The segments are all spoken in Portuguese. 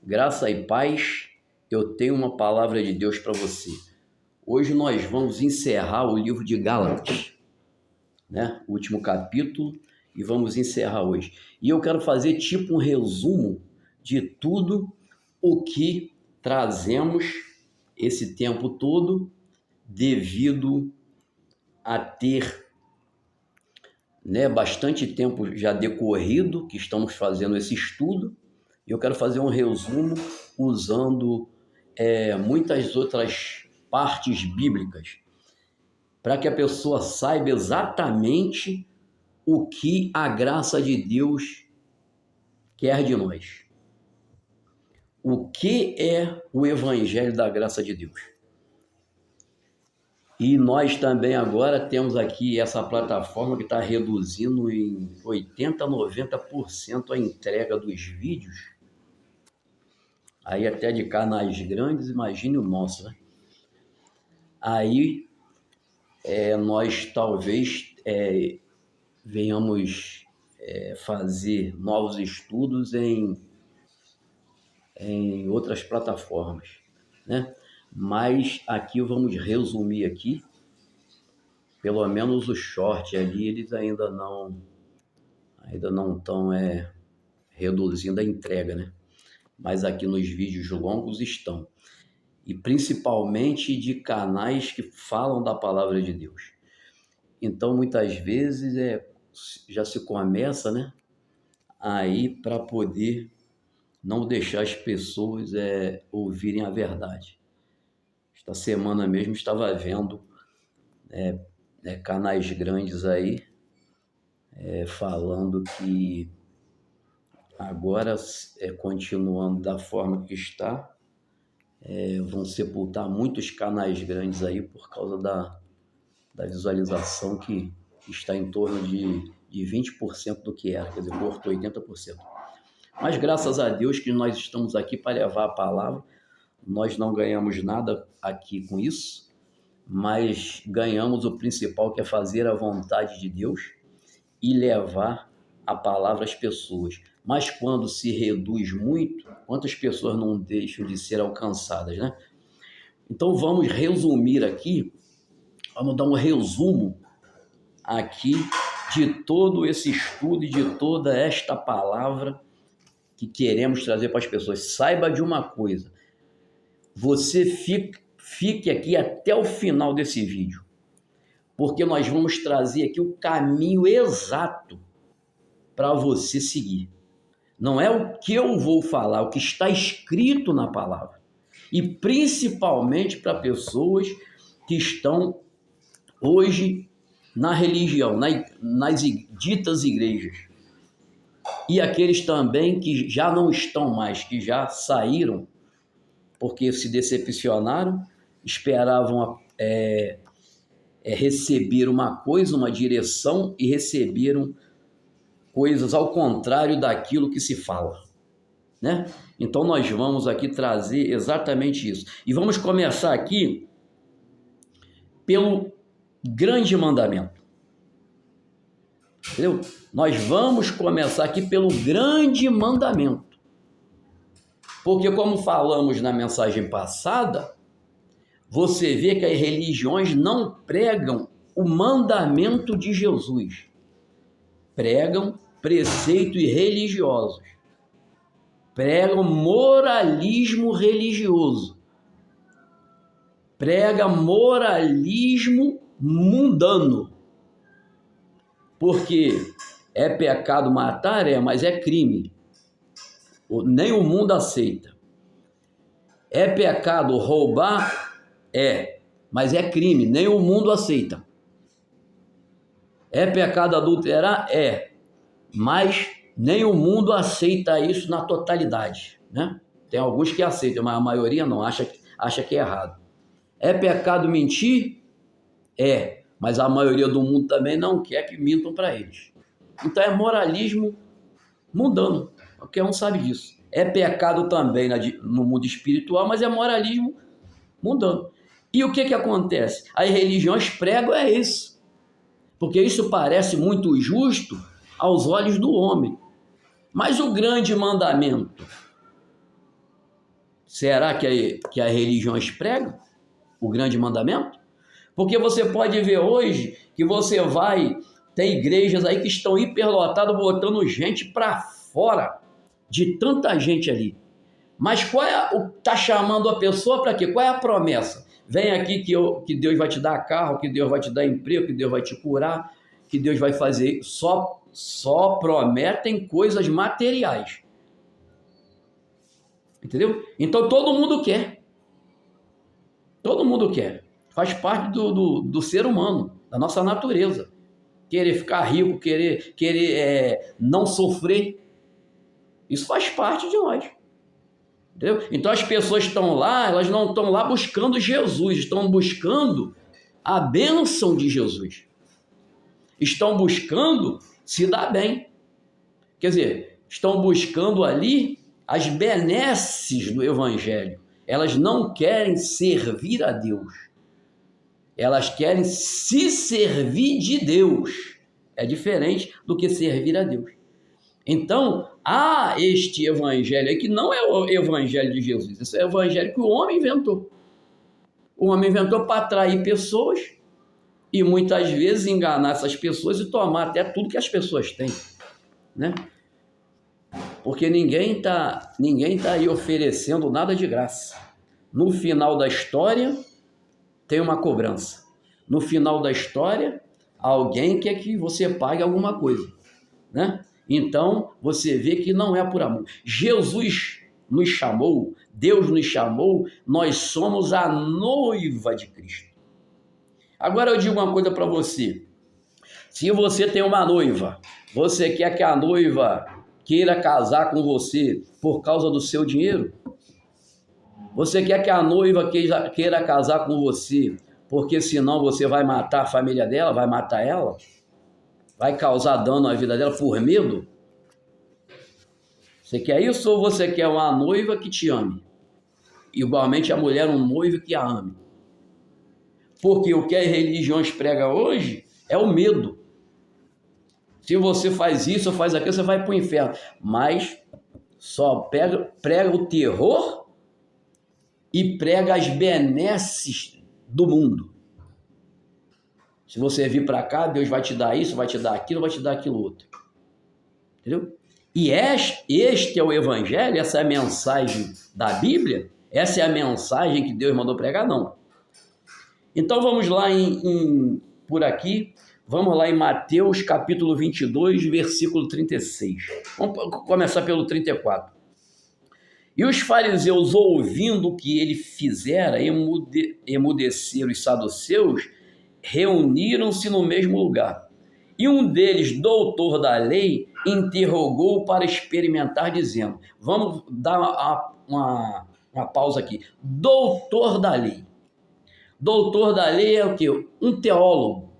Graça e paz, eu tenho uma palavra de Deus para você. Hoje nós vamos encerrar o livro de Gálatas, né? O último capítulo, e vamos encerrar hoje. E eu quero fazer tipo um resumo de tudo o que trazemos esse tempo todo, devido a ter, né, bastante tempo já decorrido que estamos fazendo esse estudo. Eu quero fazer um resumo usando muitas outras partes bíblicas, para que a pessoa saiba exatamente o que a graça de Deus quer de nós. O que é o Evangelho da graça de Deus? E nós também agora temos aqui essa plataforma que está reduzindo em 80% a 90% a entrega dos vídeos. Aí até de canais grandes, imagine o nosso, né? Aí nós talvez venhamos fazer novos estudos em outras plataformas, né? Mas aqui vamos resumir aqui, pelo menos o short ali, eles ainda não estão reduzindo a entrega, né? Mas aqui nos vídeos longos estão. E principalmente de canais que falam da palavra de Deus. Então, muitas vezes, já se começa, né, aí para poder não deixar as pessoas ouvirem a verdade. Esta semana mesmo estava vendo canais grandes aí falando que agora, continuando da forma que está, vão sepultar muitos canais grandes aí por causa da visualização que está em torno de 20% do que era, quer dizer, cortou 80%. Mas graças a Deus que nós estamos aqui para levar a palavra. Nós não ganhamos nada aqui com isso, mas ganhamos o principal, que é fazer a vontade de Deus e levar a palavra às pessoas. Mas quando se reduz muito, quantas pessoas não deixam de ser alcançadas, né? Então vamos resumir aqui, vamos dar um resumo aqui de todo esse estudo e de toda esta palavra que queremos trazer para as pessoas. Saiba de uma coisa, você fique aqui até o final desse vídeo, porque nós vamos trazer aqui o caminho exato para você seguir. Não é o que eu vou falar, o que está escrito na palavra. E principalmente para pessoas que estão hoje na religião, nas ditas igrejas. E aqueles também que já não estão mais, que já saíram, porque se decepcionaram, esperavam receber uma coisa, uma direção, e receberam coisas ao contrário daquilo que se fala, né? Então nós vamos aqui trazer exatamente isso. E vamos começar aqui pelo grande mandamento. Entendeu? Nós vamos começar aqui pelo grande mandamento. Porque, como falamos na mensagem passada, você vê que as religiões não pregam o mandamento de Jesus. Pregam preceitos religiosos. Pregam moralismo religioso. Prega moralismo mundano. Porque é pecado matar, mas é crime. Nem o mundo aceita. É pecado roubar? Mas é crime, nem o mundo aceita. É pecado adulterar? Mas nem o mundo aceita isso na totalidade, né? Tem alguns que aceitam, mas a maioria não, acha que é errado. É pecado mentir? Mas a maioria do mundo também não quer que mintam para eles. Então é moralismo mundano, qualquer um sabe disso. É pecado também no mundo espiritual, mas é moralismo mundano. E o que acontece? As religiões pregam isso, porque isso parece muito justo aos olhos do homem. Mas o grande mandamento, Será que as religiões pregam o grande mandamento? Porque você pode ver hoje que você vai, tem igrejas aí que estão hiperlotadas, botando gente para fora, de tanta gente ali. Mas tá chamando a pessoa para quê? Qual é a promessa? Vem aqui que Deus vai te dar carro, que Deus vai te dar emprego, que Deus vai te curar, que Deus vai fazer. Só prometem coisas materiais. Entendeu? Então todo mundo quer. Todo mundo quer. Faz parte do ser humano, da nossa natureza. Querer ficar rico, querer não sofrer. Isso faz parte de nós. Entendeu? Então as pessoas estão lá, elas não estão lá buscando Jesus, estão buscando a bênção de Jesus. Estão buscando se dar bem. Quer dizer, estão buscando ali as benesses do Evangelho. Elas não querem servir a Deus. Elas querem se servir de Deus. É diferente do que servir a Deus. Então, há este evangelho aí que não é o evangelho de Jesus. Esse é o evangelho que o homem inventou. O homem inventou para atrair pessoas e muitas vezes enganar essas pessoas e tomar até tudo que as pessoas têm, né? Porque ninguém tá aí oferecendo nada de graça. No final da história, tem uma cobrança. No final da história, alguém quer que você pague alguma coisa, né? Então, você vê que não é por amor. Jesus nos chamou, Deus nos chamou, nós somos a noiva de Cristo. Agora eu digo uma coisa para você. Se você tem uma noiva, você quer que a noiva queira casar com você por causa do seu dinheiro? Você quer que a noiva queira casar com você porque senão você vai matar a família dela, vai matar ela? Vai causar dano à vida dela por medo? Você quer isso ou você quer uma noiva que te ame? Igualmente a mulher, um noivo que a ame. Porque o que as religiões pregam hoje é o medo. Se você faz isso ou faz aquilo, você vai para o inferno. Mas só prega o terror e prega as benesses do mundo. Se você vir para cá, Deus vai te dar isso, vai te dar aquilo, vai te dar aquilo outro. Entendeu? E este é o evangelho, essa é a mensagem da Bíblia, essa é a mensagem que Deus mandou pregar, não. Então vamos lá por aqui, vamos lá em Mateus capítulo 22, versículo 36. Vamos começar pelo 34. E os fariseus, ouvindo o que ele fizera, emudeceram os saduceus, reuniram-se no mesmo lugar. E um deles, doutor da lei, interrogou para experimentar, dizendo, vamos dar uma pausa aqui. Doutor da lei. Doutor da lei é o quê? Um teólogo,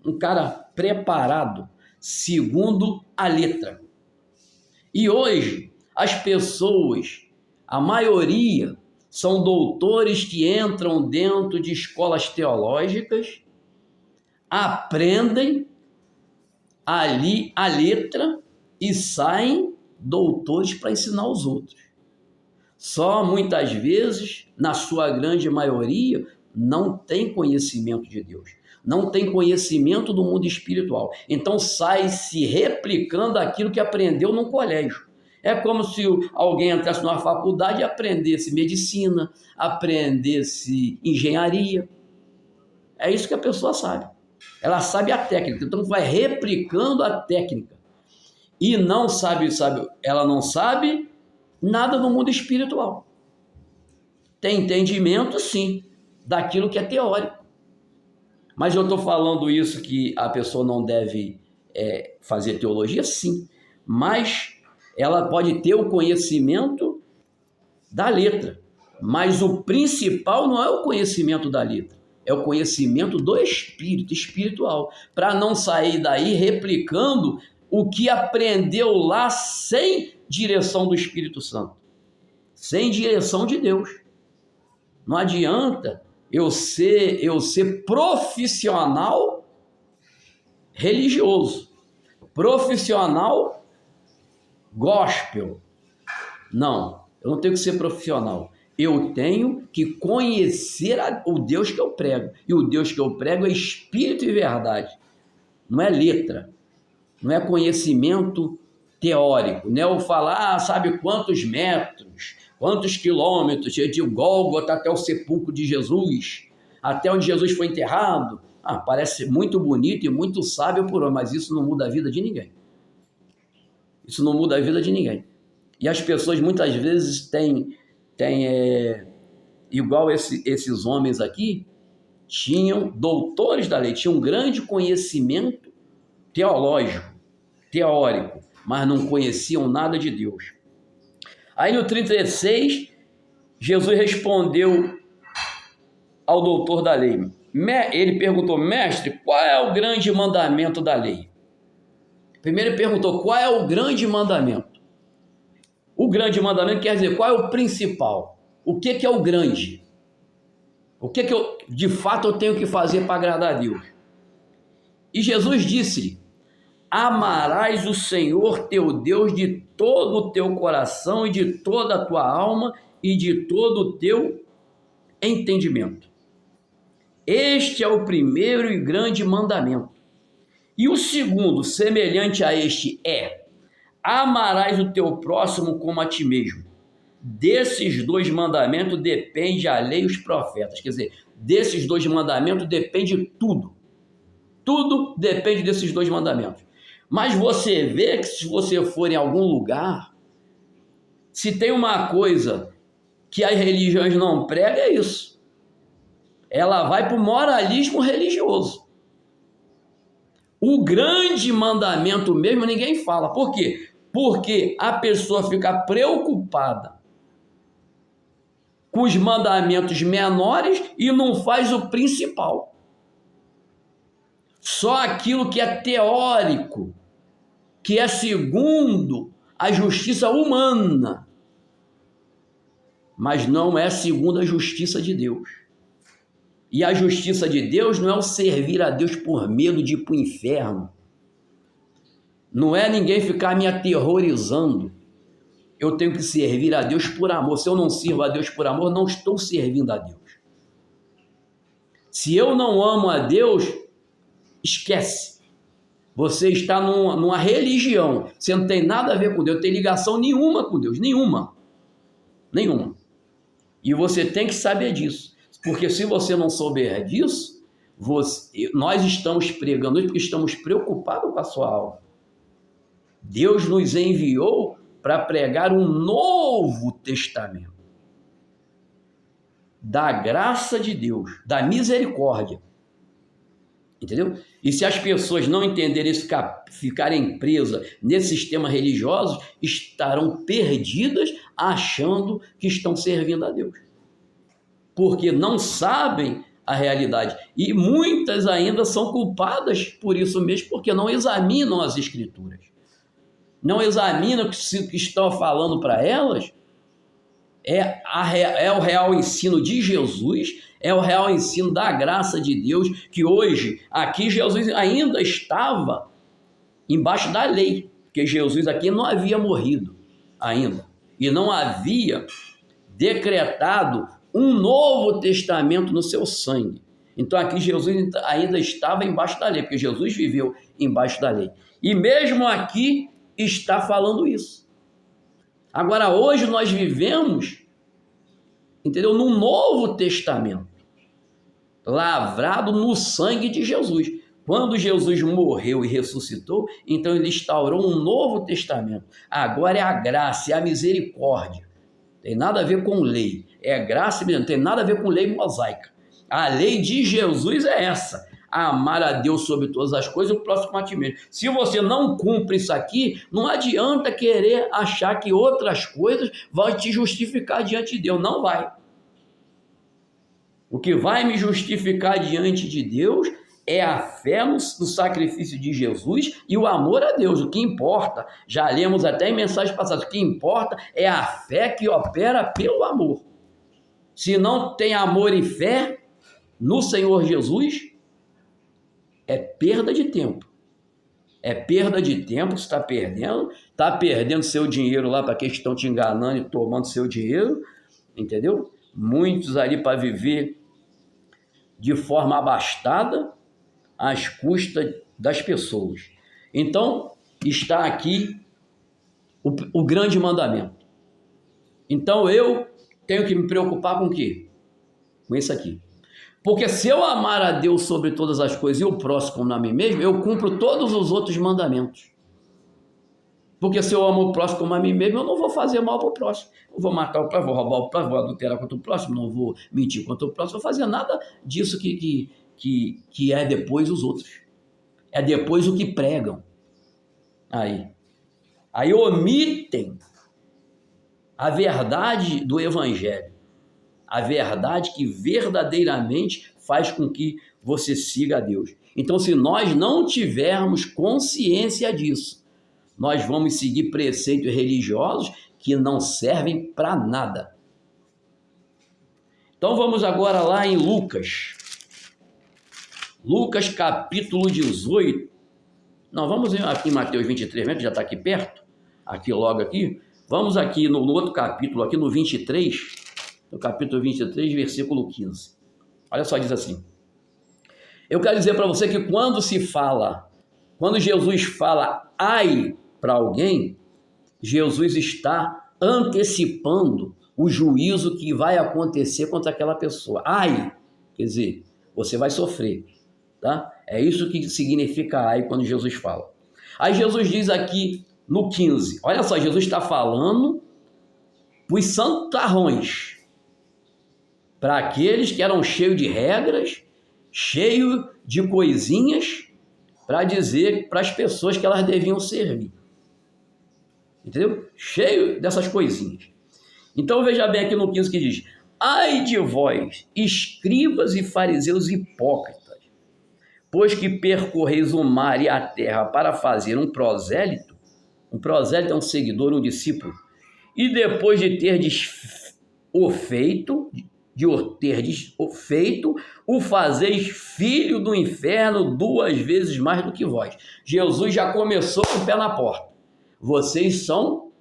um cara preparado, segundo a letra. E hoje, as pessoas, a maioria, são doutores que entram dentro de escolas teológicas, aprendem ali a letra e saem doutores para ensinar os outros. Só muitas vezes, na sua grande maioria, não tem conhecimento de Deus, não tem conhecimento do mundo espiritual. Então sai se replicando aquilo que aprendeu no colégio. É como se alguém entrasse numa faculdade e aprendesse medicina, aprendesse engenharia. É isso que a pessoa sabe. Ela sabe a técnica, então vai replicando a técnica. E não sabe, ela não sabe nada do mundo espiritual. Tem entendimento, sim, daquilo que é teórico. Mas eu estou falando isso que a pessoa não deve fazer teologia, sim. Mas ela pode ter o conhecimento da letra. Mas o principal não é o conhecimento da letra. É o conhecimento do espírito, espiritual. Para não sair daí replicando o que aprendeu lá sem direção do Espírito Santo. Sem direção de Deus. Não adianta eu ser profissional religioso. Profissional gospel. Não, eu não tenho que ser profissional. Eu tenho que conhecer o Deus que eu prego. E o Deus que eu prego é espírito e verdade. Não é letra. Não é conhecimento teórico. Não é eu falar, sabe quantos metros, quantos quilômetros, de Gólgota até o sepulcro de Jesus, até onde Jesus foi enterrado. Parece muito bonito e muito sábio por homem, mas isso não muda a vida de ninguém. Isso não muda a vida de ninguém. E as pessoas muitas vezes têm igual esses homens aqui, tinham doutores da lei, tinham um grande conhecimento teológico, teórico, mas não conheciam nada de Deus. Aí no 36, Jesus respondeu ao doutor da lei. Ele perguntou, mestre, qual é o grande mandamento da lei? Primeiro ele perguntou, qual é o grande mandamento? O grande mandamento quer dizer, qual é o principal? O que é o grande? O que eu, de fato, eu tenho que fazer para agradar a Deus? E Jesus disse-lhe, amarás o Senhor teu Deus de todo o teu coração e de toda a tua alma e de todo o teu entendimento. Este é o primeiro e grande mandamento. E o segundo, semelhante a este, é: amarás o teu próximo como a ti mesmo. Desses dois mandamentos depende a lei e os profetas. Quer dizer, desses dois mandamentos depende tudo. Tudo depende desses dois mandamentos. Mas você vê que se você for em algum lugar, se tem uma coisa que as religiões não pregam, é isso. Ela vai para o moralismo religioso. O grande mandamento mesmo ninguém fala. Por quê? Porque a pessoa fica preocupada com os mandamentos menores e não faz o principal. Só aquilo que é teórico, que é segundo a justiça humana, mas não é segundo a justiça de Deus. E a justiça de Deus não é o servir a Deus por medo de ir para o inferno. Não é ninguém ficar me aterrorizando. Eu tenho que servir a Deus por amor. Se eu não sirvo a Deus por amor, não estou servindo a Deus. Se eu não amo a Deus, esquece. Você está numa religião. Você não tem nada a ver com Deus, não tem ligação nenhuma com Deus. Nenhuma. E você tem que saber disso. Porque se você não souber disso, nós estamos pregando isso porque estamos preocupados com a sua alma. Deus nos enviou para pregar um novo testamento da graça de Deus, da misericórdia. Entendeu? E se as pessoas não entenderem isso, ficarem presas nesse sistema religioso, estarão perdidas achando que estão servindo a Deus. Porque não sabem a realidade. E muitas ainda são culpadas por isso mesmo, porque não examinam as Escrituras. Não examinam o que estão falando para elas. É o real ensino de Jesus, é o real ensino da graça de Deus, que hoje, aqui Jesus ainda estava embaixo da lei, porque Jesus aqui não havia morrido ainda, e não havia decretado um novo testamento no seu sangue. Então aqui Jesus ainda estava embaixo da lei, porque Jesus viveu embaixo da lei. E mesmo aqui está falando isso. Agora hoje nós vivemos, entendeu? Num novo testamento, lavrado no sangue de Jesus. Quando Jesus morreu e ressuscitou, então ele instaurou um novo testamento. Agora é a graça, é a misericórdia. Tem nada a ver com lei. É graça, não tem nada a ver com lei mosaica. A lei de Jesus é essa: amar a Deus sobre todas as coisas e o próximo a ti mesmo. Se você não cumpre isso aqui, não adianta querer achar que outras coisas vão te justificar diante de Deus. Não vai. O que vai me justificar diante de Deus é a fé no sacrifício de Jesus e o amor a Deus. O que importa, já lemos até em mensagens passadas, o que importa é a fé que opera pelo amor. Se não tem amor e fé no Senhor Jesus, é perda de tempo. É perda de tempo que você está perdendo seu dinheiro lá para que estão te enganando e tomando seu dinheiro, entendeu? Muitos ali para viver de forma abastada às custas das pessoas. Então, está aqui o grande mandamento. Então, eu tenho que me preocupar com o quê? Com isso aqui. Porque se eu amar a Deus sobre todas as coisas e o próximo como a mim mesmo, eu cumpro todos os outros mandamentos. Porque se eu amo o próximo como a mim mesmo, eu não vou fazer mal para o próximo. Eu vou matar o próximo, vou roubar o próximo, vou adulterar contra o próximo, não vou mentir contra o próximo, não vou fazer nada disso que é depois os outros. É depois o que pregam. Aí omitem a verdade do Evangelho. A verdade que verdadeiramente faz com que você siga a Deus. Então, se nós não tivermos consciência disso, nós vamos seguir preceitos religiosos que não servem para nada. Então, vamos agora lá em Lucas. Lucas capítulo 18. Não, vamos aqui em Mateus 23, que já está aqui perto. Aqui logo aqui. Vamos aqui no outro capítulo, aqui no 23, no capítulo 23, versículo 15. Olha só, diz assim. Eu quero dizer para você que quando Jesus fala ai para alguém, Jesus está antecipando o juízo que vai acontecer contra aquela pessoa. Ai, quer dizer, você vai sofrer, tá? É isso que significa ai quando Jesus fala. Aí Jesus diz aqui no 15, olha só, Jesus está falando para os santarrões, para aqueles que eram cheios de regras, cheios de coisinhas para dizer para as pessoas que elas deviam servir. Entendeu? Cheio dessas coisinhas. Então veja bem aqui no 15 que diz: ai de vós, escribas e fariseus hipócritas, pois que percorreis o mar e a terra para fazer um prosélito é um seguidor, um discípulo, e depois de terdes o feito, o fazeis filho do inferno 2 vezes mais do que vós. Jesus já começou com o pé na porta. Vocês são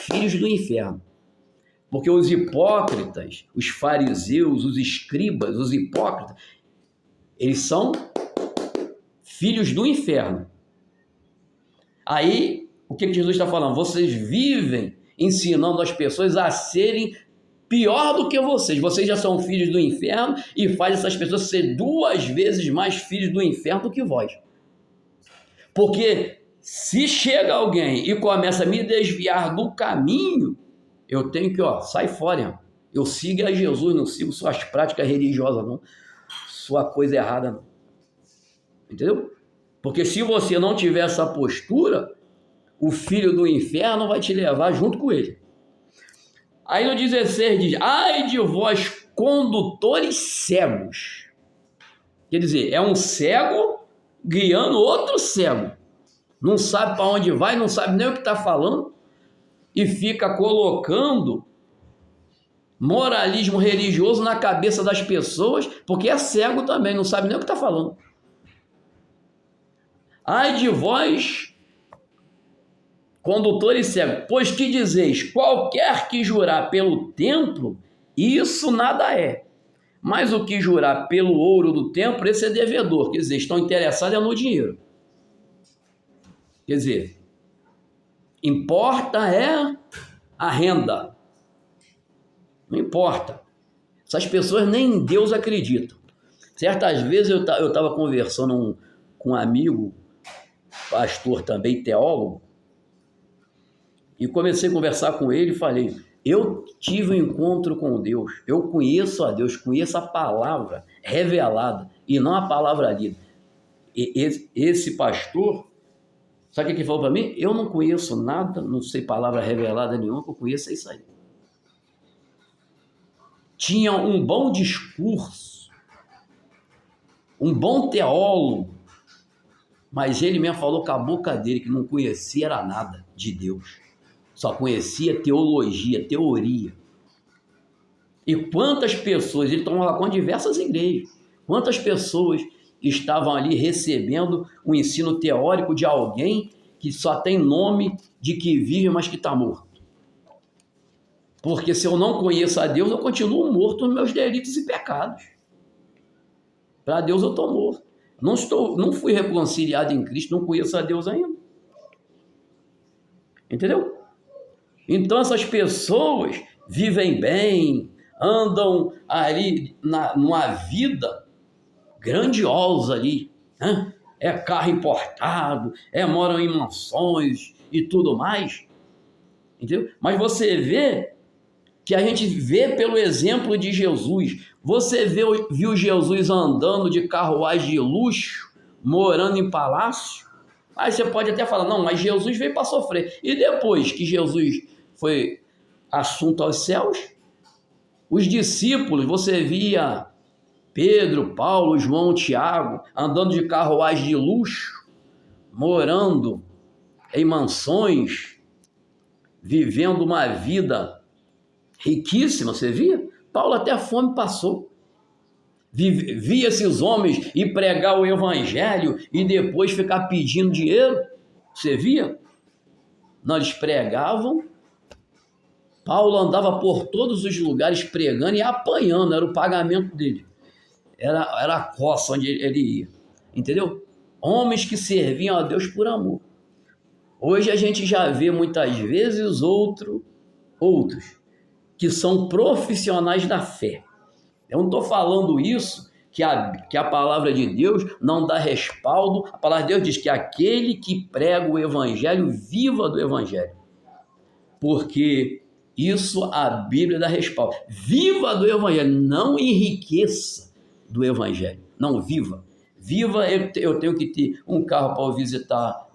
filhos do inferno. Porque os hipócritas, os fariseus, os escribas, os hipócritas, eles são filhos do inferno. Aí, o que Jesus está falando? Vocês vivem ensinando as pessoas a serem pior do que vocês. Vocês já são filhos do inferno e faz essas pessoas ser 2 vezes mais filhos do inferno do que vós. Porque se chega alguém e começa a me desviar do caminho, eu tenho que, sai fora. Eu sigo a Jesus, não sigo suas práticas religiosas, não. Sua coisa errada, não. Entendeu? Porque se você não tiver essa postura, o filho do inferno vai te levar junto com ele. Aí no 16 diz: ai de vós, condutores cegos. Quer dizer, é um cego guiando outro cego. Não sabe para onde vai, não sabe nem o que está falando e fica colocando moralismo religioso na cabeça das pessoas, porque é cego também, não sabe nem o que está falando. Ai de vós, condutores cegos, pois que dizeis, qualquer que jurar pelo templo, isso nada é. Mas o que jurar pelo ouro do templo, esse é devedor. Quer dizer, estão interessados no dinheiro. Quer dizer, importa é a renda. Não importa. Essas pessoas nem em Deus acreditam. Certas vezes eu estava conversando com um amigo, pastor também, teólogo, e comecei a conversar com ele e falei: eu tive um encontro com Deus, eu conheço a Deus, conheço a palavra revelada e não a palavra lida. Esse pastor, sabe o que ele falou para mim? Eu não conheço nada, não sei palavra revelada nenhuma, o que eu conheço é isso aí. Tinha um bom discurso, um bom teólogo, mas ele mesmo falou com a boca dele que não conhecia era nada de Deus. Só conhecia teologia, teoria. E quantas pessoas, ele tomava conta de diversas igrejas, quantas pessoas estavam ali recebendo o ensino teórico de alguém que só tem nome de que vive, mas que está morto. Porque se eu não conheço a Deus, eu continuo morto nos meus delitos e pecados. Para Deus eu estou morto. Não fui reconciliado em Cristo, não conheço a Deus ainda. Entendeu? Então essas pessoas vivem bem, andam ali numa vida grandiosa ali, né? É carro importado, moram em mansões e tudo mais, entendeu? Mas você vê que a gente vê pelo exemplo de Jesus. Você viu Jesus andando de carruagem de luxo, morando em palácio? Aí você pode até falar, não, mas Jesus veio para sofrer. E depois que Jesus foi assunto aos céus, os discípulos, você via Pedro, Paulo, João, Tiago, andando de carruagem de luxo, morando em mansões, vivendo uma vida riquíssima, você via? Paulo até fome passou. Via esses homens ir pregar o evangelho e depois ficar pedindo dinheiro. Você via? Não, eles pregavam. Paulo andava por todos os lugares pregando e apanhando, era o pagamento dele. Era a coça onde ele ia. Entendeu? Homens que serviam a Deus por amor. Hoje a gente já vê muitas vezes outros que são profissionais da fé. Eu não estou falando isso que a palavra de Deus não dá respaldo. A palavra de Deus diz que aquele que prega o evangelho, viva do evangelho. Porque isso a Bíblia dá respaldo. Viva do evangelho, não enriqueça do evangelho. Não, viva. Viva, eu tenho que ter um carro para visitar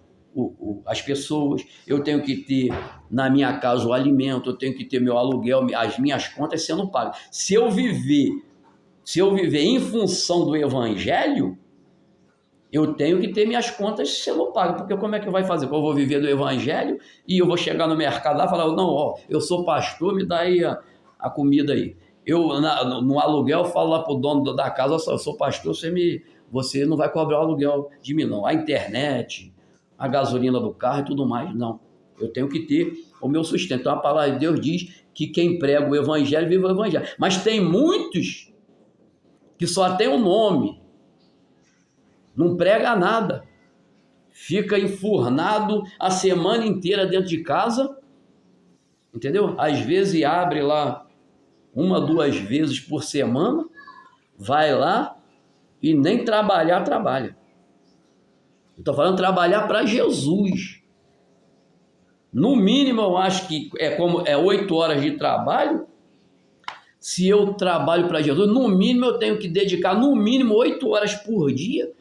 as pessoas, eu tenho que ter na minha casa o alimento, eu tenho que ter meu aluguel, as minhas contas sendo pagas. Se eu viver em função do evangelho, eu tenho que ter minhas contas sendo pagas, porque como é que vai fazer? Eu vou viver do evangelho e eu vou chegar no mercado lá e falar, não, eu sou pastor, me dá aí a comida aí. No aluguel, eu falo lá para o dono da casa, eu sou pastor, você não vai cobrar o aluguel de mim, não. A internet, a gasolina do carro e tudo mais, não. Eu tenho que ter o meu sustento. Então a palavra de Deus diz que quem prega o evangelho, vive o evangelho. Mas tem muitos que só tem o nome, não prega nada, fica enfurnado a semana inteira dentro de casa, entendeu? Às vezes abre lá 1, 2 vezes por semana, vai lá e nem trabalha. Estou falando trabalhar para Jesus. No mínimo, eu acho que é 8 horas de trabalho. Se eu trabalho para Jesus, no mínimo eu tenho que dedicar no mínimo 8 horas por dia,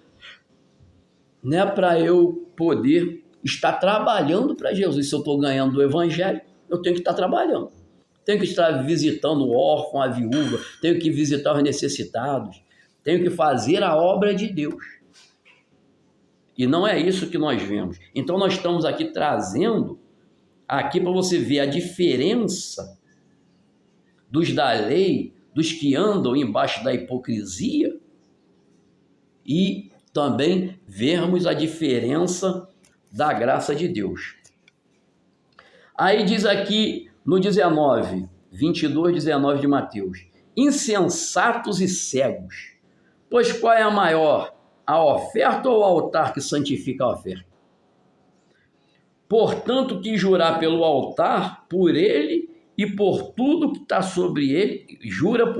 né, para eu poder estar trabalhando para Jesus. Se eu estou ganhando do evangelho, eu tenho que estar trabalhando. Tenho que estar visitando o órfão, a viúva, tenho que visitar os necessitados, tenho que fazer a obra de Deus. E não é isso que nós vemos. Então nós estamos aqui trazendo aqui para você ver a diferença dos da lei, dos que andam embaixo da hipocrisia, e também vermos a diferença da graça de Deus. Aí diz aqui no 22, 19 de Mateus, insensatos e cegos, pois qual é a maior, a oferta ou o altar que santifica a oferta? Portanto, que jurar pelo altar, por ele e por tudo que está sobre ele, jura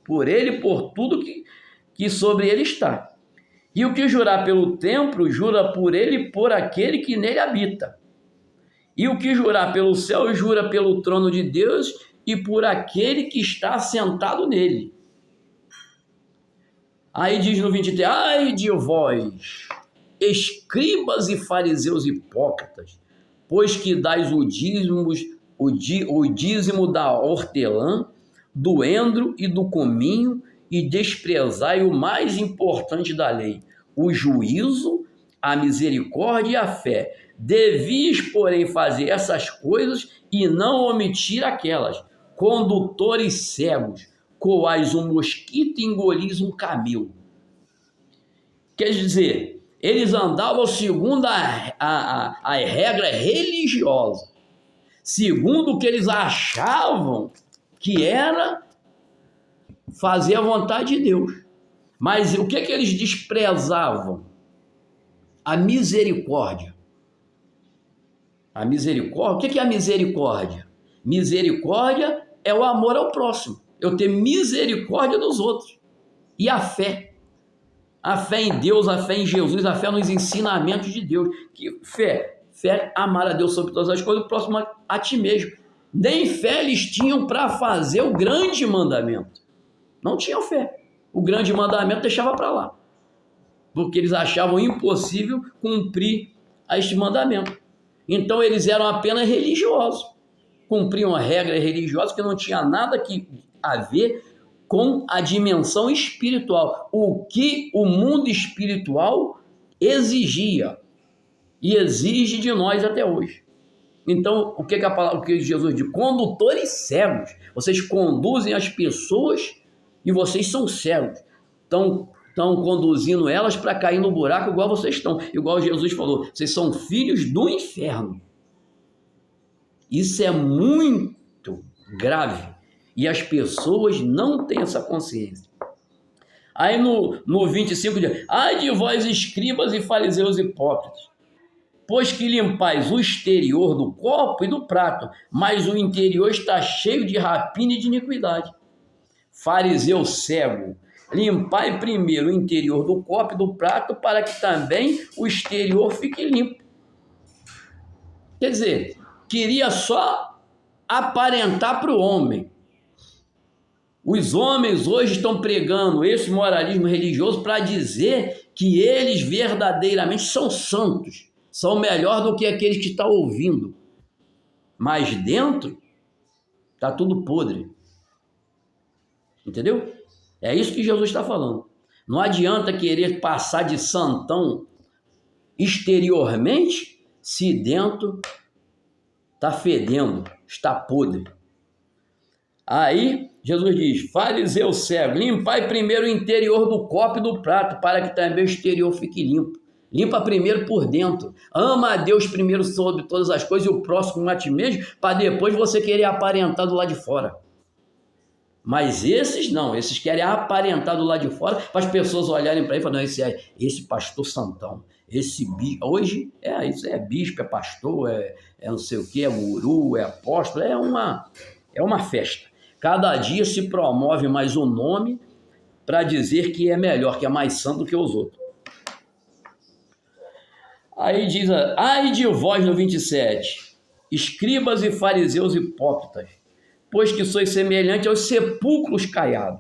por ele e por tudo que sobre ele está. E o que jurar pelo templo, jura por ele e por aquele que nele habita. E o que jurar pelo céu, jura pelo trono de Deus e por aquele que está sentado nele. Aí diz no 23, ai de vós, escribas e fariseus hipócritas, pois que dais o dízimo da hortelã, do endro e do cominho, e desprezai o mais importante da lei, o juízo, a misericórdia e a fé. Devias, porém, fazer essas coisas e não omitir aquelas. Condutores cegos, coais um mosquito e engolis um camelo. Quer dizer, eles andavam segundo a regra religiosa. segundo o que eles achavam que era fazer a vontade de Deus. Mas o que eles desprezavam? A misericórdia. A misericórdia, o que é a misericórdia? Misericórdia é o amor ao próximo. Eu ter misericórdia dos outros. E a fé. A fé em Deus, a fé em Jesus, a fé nos ensinamentos de Deus. Que fé? Fé, amar a Deus sobre todas as coisas, o próximo a ti mesmo. Nem fé eles tinham para fazer o grande mandamento. Não tinham fé. O grande mandamento deixava para lá. Porque eles achavam impossível cumprir este mandamento. Então eles eram apenas religiosos. Cumpriam regras religiosas que não tinha nada a ver com a dimensão espiritual. O que o mundo espiritual exigia e exige de nós até hoje. Então, o que Jesus diz? Condutores cegos. Vocês conduzem as pessoas e vocês são cegos. Estão conduzindo elas para cair no buraco igual vocês estão. Igual Jesus falou, vocês são filhos do inferno. Isso é muito grave. E as pessoas não têm essa consciência. Aí no 25 diz, ai de vós escribas e fariseus hipócritas, pois que limpais o exterior do copo e do prato, mas o interior está cheio de rapina e de iniquidade. Fariseu cego, limpai primeiro o interior do copo e do prato, para que também o exterior fique limpo. Quer dizer, queria só aparentar para o homem. Os homens hoje estão pregando esse moralismo religioso para dizer que eles verdadeiramente são santos, são melhor do que aqueles que estão ouvindo. Mas dentro está tudo podre. Entendeu? É isso que Jesus está falando. Não adianta querer passar de santão exteriormente se dentro está fedendo, está podre. Aí Jesus diz, fariseu cego, limpai primeiro o interior do copo e do prato, para que também o exterior fique limpo. Limpa primeiro por dentro. Ama a Deus primeiro sobre todas as coisas e o próximo a ti mesmo, para depois você querer aparentar do lado de fora. Mas esses não, esses querem aparentar do lado de fora, para as pessoas olharem para ele e falarem, não, esse pastor santão, esse bispo, hoje isso é bispo, é pastor, é não sei o que, é guru, é apóstolo, é uma festa. Cada dia se promove mais um nome para dizer que é melhor, que é mais santo do que os outros. Aí diz, ai de vós no 27, escribas e fariseus hipócritas, pois que sois semelhantes aos sepulcros caiados,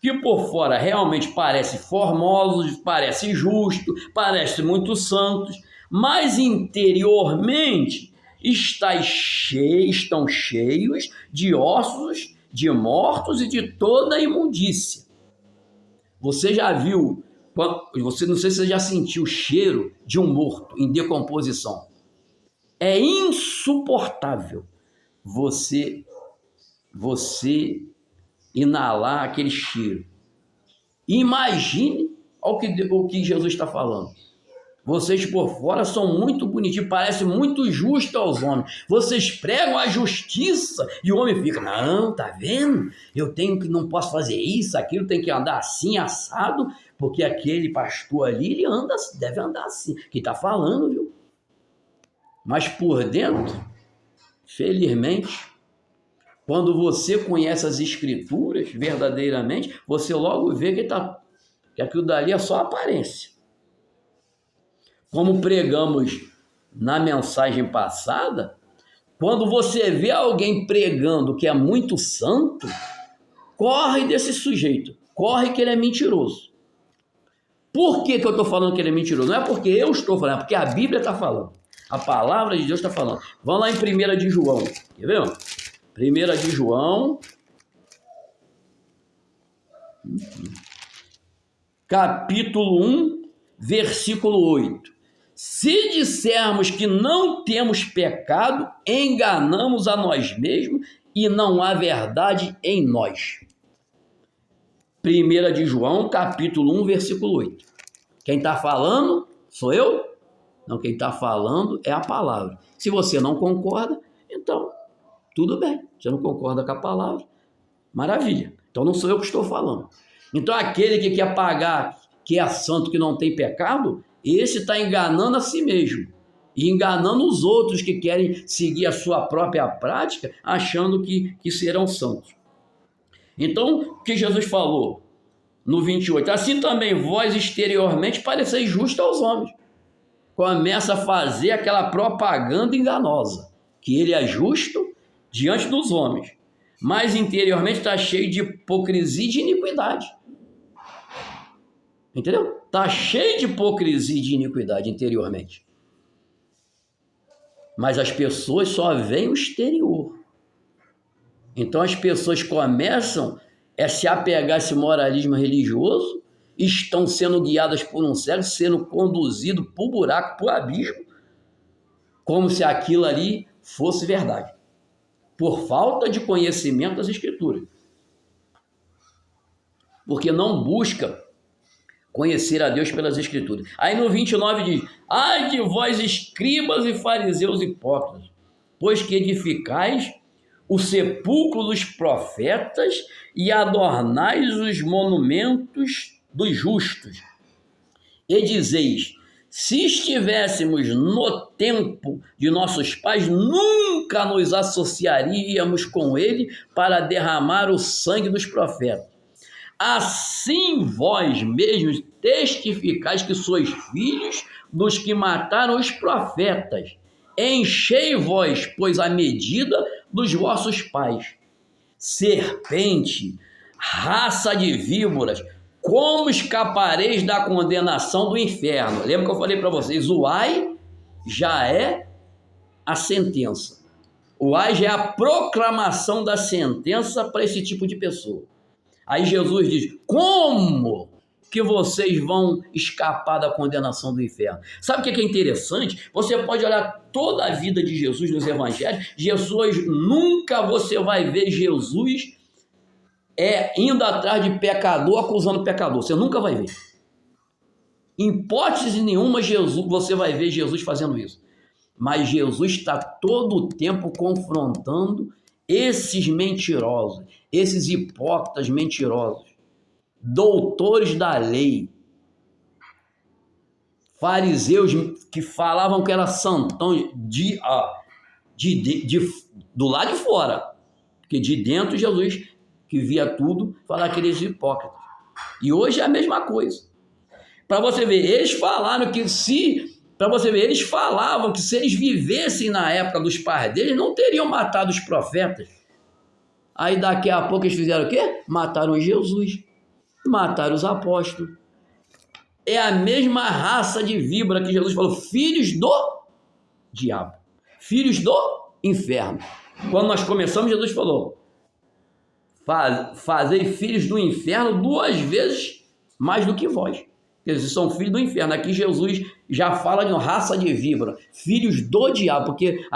que por fora realmente parecem formosos, parecem justos, parecem muito santos, mas interiormente estão cheios de ossos, de mortos e de toda a imundícia. Você já viu, não sei se você já sentiu o cheiro de um morto em decomposição. É insuportável você inalar aquele cheiro. Imagine o que Jesus está falando. Vocês por fora são muito bonitinhos, parecem muito justos aos homens. Vocês pregam a justiça e o homem fica, não, tá vendo? Não posso fazer isso, aquilo, tem que andar assim, assado, porque aquele pastor ali, ele deve andar assim, que está falando, viu? Mas por dentro, felizmente, quando você conhece as escrituras verdadeiramente, você logo vê que aquilo dali é só aparência. Como pregamos na mensagem passada, quando você vê alguém pregando que é muito santo, corre desse sujeito, corre que ele é mentiroso. Por que eu estou falando que ele é mentiroso? Não é porque eu estou falando, é porque a Bíblia está falando. A palavra de Deus está falando. Vamos lá em 1 de João, quer ver? 1 de João, capítulo 1, versículo 8. Se dissermos que não temos pecado, enganamos a nós mesmos e não há verdade em nós. 1 de João, capítulo 1, versículo 8. Quem está falando sou eu? Não, quem está falando é a palavra. Se você não concorda, Então, tudo bem. Você não concorda com a palavra? Maravilha. Então não sou eu que estou falando. Então aquele que quer pagar, que é santo, que não tem pecado, esse está enganando a si mesmo. E enganando os outros que querem seguir a sua própria prática, achando que serão santos. Então, o que Jesus falou no 28? Assim também vós exteriormente pareceis justos aos homens. Começa a fazer aquela propaganda enganosa, que ele é justo diante dos homens, mas interiormente está cheio de hipocrisia e de iniquidade. Entendeu? Está cheio de hipocrisia e de iniquidade interiormente. Mas as pessoas só veem o exterior. Então as pessoas começam a se apegar a esse moralismo religioso, estão sendo guiadas por um cego, sendo conduzidos para o buraco, para o abismo, como se aquilo ali fosse verdade, por falta de conhecimento das Escrituras. Porque não busca conhecer a Deus pelas Escrituras. Aí no 29 diz: ai de vós, escribas e fariseus hipócritas, pois que edificais o sepulcro dos profetas e adornais os monumentos dos justos. E dizeis: se estivéssemos no tempo de nossos pais, nunca nos associaríamos com ele para derramar o sangue dos profetas. Assim vós mesmos testificais que sois filhos dos que mataram os profetas. Enchei vós, pois, a medida dos vossos pais. Serpente, raça de víboras, como escapareis da condenação do inferno? Lembra que eu falei para vocês, o ai já é a sentença. O ai já é a proclamação da sentença para esse tipo de pessoa. Aí Jesus diz: como que vocês vão escapar da condenação do inferno? Sabe o que é interessante? Você pode olhar toda a vida de Jesus nos evangelhos. Jesus, nunca você vai ver Jesus indo atrás de pecador, acusando pecador. Você nunca vai ver. Em hipótese nenhuma você vai ver Jesus fazendo isso. Mas Jesus está todo o tempo confrontando esses mentirosos, esses hipócritas mentirosos, doutores da lei, fariseus que falavam que era santão do lado de fora, porque de dentro Jesus, que via tudo, falava que eles eram hipócritas. E hoje é a mesma coisa. Para você ver, eles falavam que se eles vivessem na época dos pais deles, não teriam matado os profetas. Aí daqui a pouco eles fizeram o quê? Mataram Jesus, mataram os apóstolos. É a mesma raça de víbora que Jesus falou, filhos do diabo, filhos do inferno. Quando nós começamos, Jesus falou: fazei filhos do inferno 2 vezes mais do que vós. Eles são filhos do inferno. Aqui Jesus já fala de uma raça de víbora, filhos do diabo, porque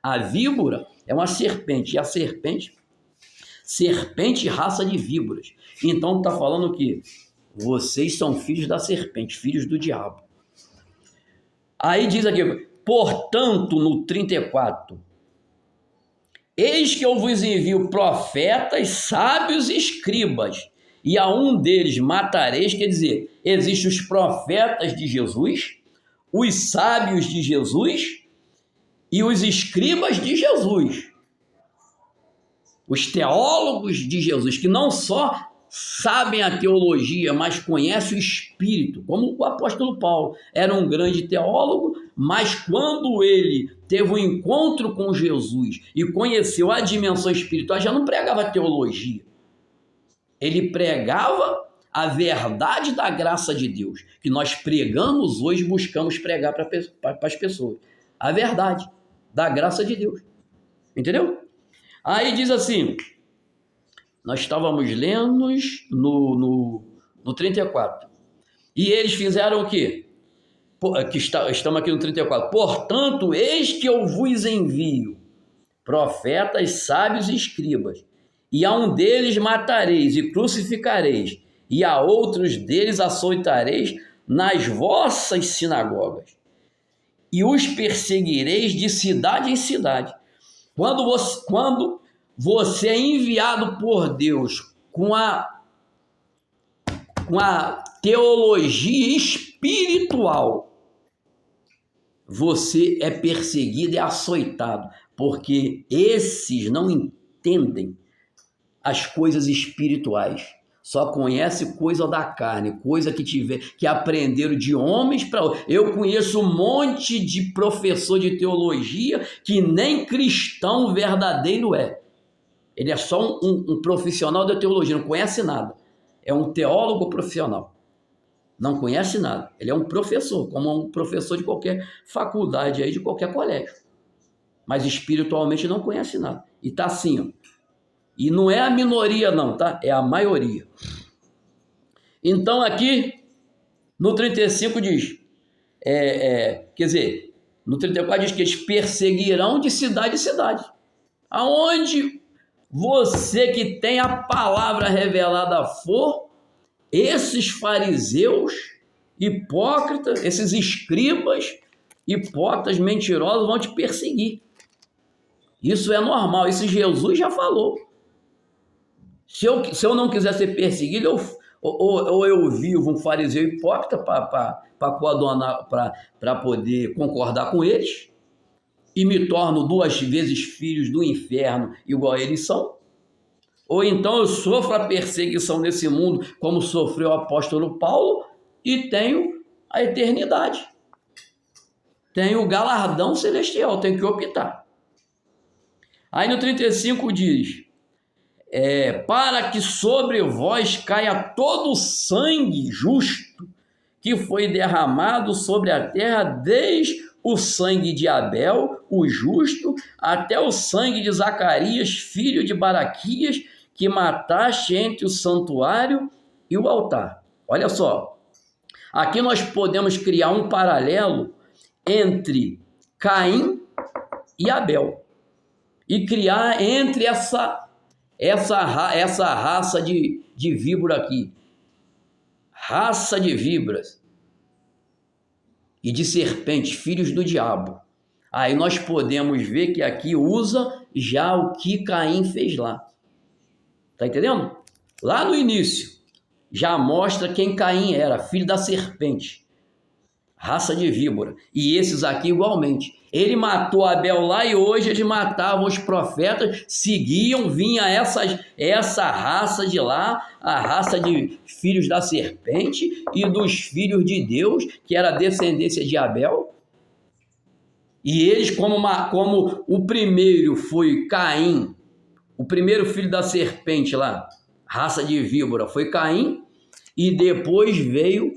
a víbora é uma serpente, e a serpente raça de víboras. Então está falando que vocês são filhos da serpente, filhos do diabo. Aí diz aqui, portanto, no 34, eis que eu vos envio profetas, sábios e escribas, e a um deles matareis. Quer dizer, existem os profetas de Jesus, os sábios de Jesus e os escribas de Jesus, os teólogos de Jesus, que não só sabem a teologia, mas conhecem o Espírito, como o apóstolo Paulo era um grande teólogo, mas quando ele teve um encontro com Jesus e conheceu a dimensão espiritual, já não pregava teologia, ele pregava a verdade da graça de Deus, que nós pregamos hoje, buscamos pregar para as pessoas, a verdade da graça de Deus, entendeu? Aí diz assim, nós estávamos lendo no 34, e eles fizeram o quê? Estamos aqui no 34, portanto, eis que eu vos envio profetas, sábios e escribas, e a um deles matareis e crucificareis, e a outros deles açoitareis nas vossas sinagogas, e os perseguireis de cidade em cidade. Quando você é enviado por Deus com a teologia espiritual, você é perseguido e açoitado, porque esses não entendem as coisas espirituais. Só conhece coisa da carne, coisa que aprenderam de homens para outros. Eu conheço um monte de professor de teologia que nem cristão verdadeiro é. Ele é só um profissional da teologia, não conhece nada. É um teólogo profissional. Não conhece nada. Ele é um professor, como um professor de qualquer faculdade, aí, de qualquer colégio. Mas espiritualmente não conhece nada. E está assim, ó. E não é a minoria não, tá? É a maioria. Então aqui, no 35 diz, quer dizer, no 34 diz que eles perseguirão de cidade em cidade. Aonde você que tem a palavra revelada for, esses fariseus hipócritas, esses escribas hipócritas, mentirosos, vão te perseguir. Isso é normal, isso Jesus já falou. Se eu não quiser ser perseguido, ou eu vivo um fariseu hipócrita para poder concordar com eles, e me torno 2 vezes filhos do inferno, igual eles são, ou então eu sofro a perseguição nesse mundo, como sofreu o apóstolo Paulo, e tenho a eternidade. Tenho o galardão celestial, tenho que optar. Aí no 35 diz, para que sobre vós caia todo o sangue justo que foi derramado sobre a terra, desde o sangue de Abel, o justo, até o sangue de Zacarias, filho de Baraquias, que mataste entre o santuário e o altar. Olha só, aqui nós podemos criar um paralelo entre Caim e Abel, e criar entre essa raça de víbora aqui, raça de víboras e de serpentes, filhos do diabo. Aí nós podemos ver que aqui usa já o que Caim fez lá. Tá entendendo? Lá no início, já mostra quem Caim era, filho da serpente, raça de víbora. E esses aqui igualmente. Ele matou Abel lá e hoje eles matavam os profetas, seguiam, vinha essa raça de lá, a raça de filhos da serpente e dos filhos de Deus, que era a descendência de Abel. E eles, como o primeiro foi Caim, o primeiro filho da serpente lá, raça de víbora, foi Caim, e depois veio,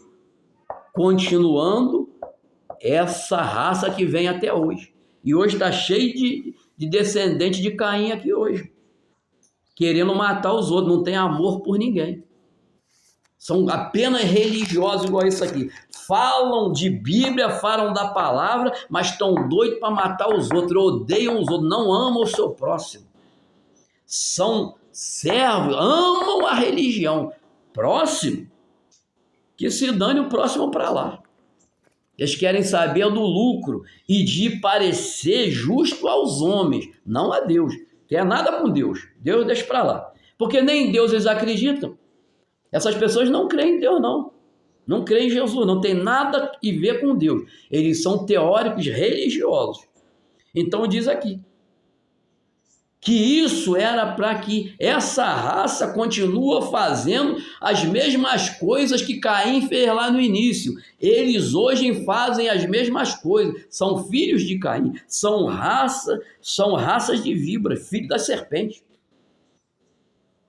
continuando, essa raça que vem até hoje. E hoje está cheio de descendentes de Caim aqui hoje, querendo matar os outros, não tem amor por ninguém. São apenas religiosos igual isso aqui. Falam de Bíblia, falam da palavra, mas estão doidos para matar os outros, odeiam os outros, não amam o seu próximo. São servos, amam a religião. Próximo, que se dane o próximo para lá. Eles querem saber do lucro e de parecer justo aos homens, não a Deus. Quer nada com Deus. Deus deixa para lá. Porque nem em Deus eles acreditam. Essas pessoas não creem em Deus, não. Não creem em Jesus, não tem nada a ver com Deus. Eles são teóricos religiosos. Então diz aqui que isso era para que essa raça continue fazendo as mesmas coisas que Caim fez lá no início. Eles hoje fazem as mesmas coisas. São filhos de Caim, são raças de víboras, filhos da serpente.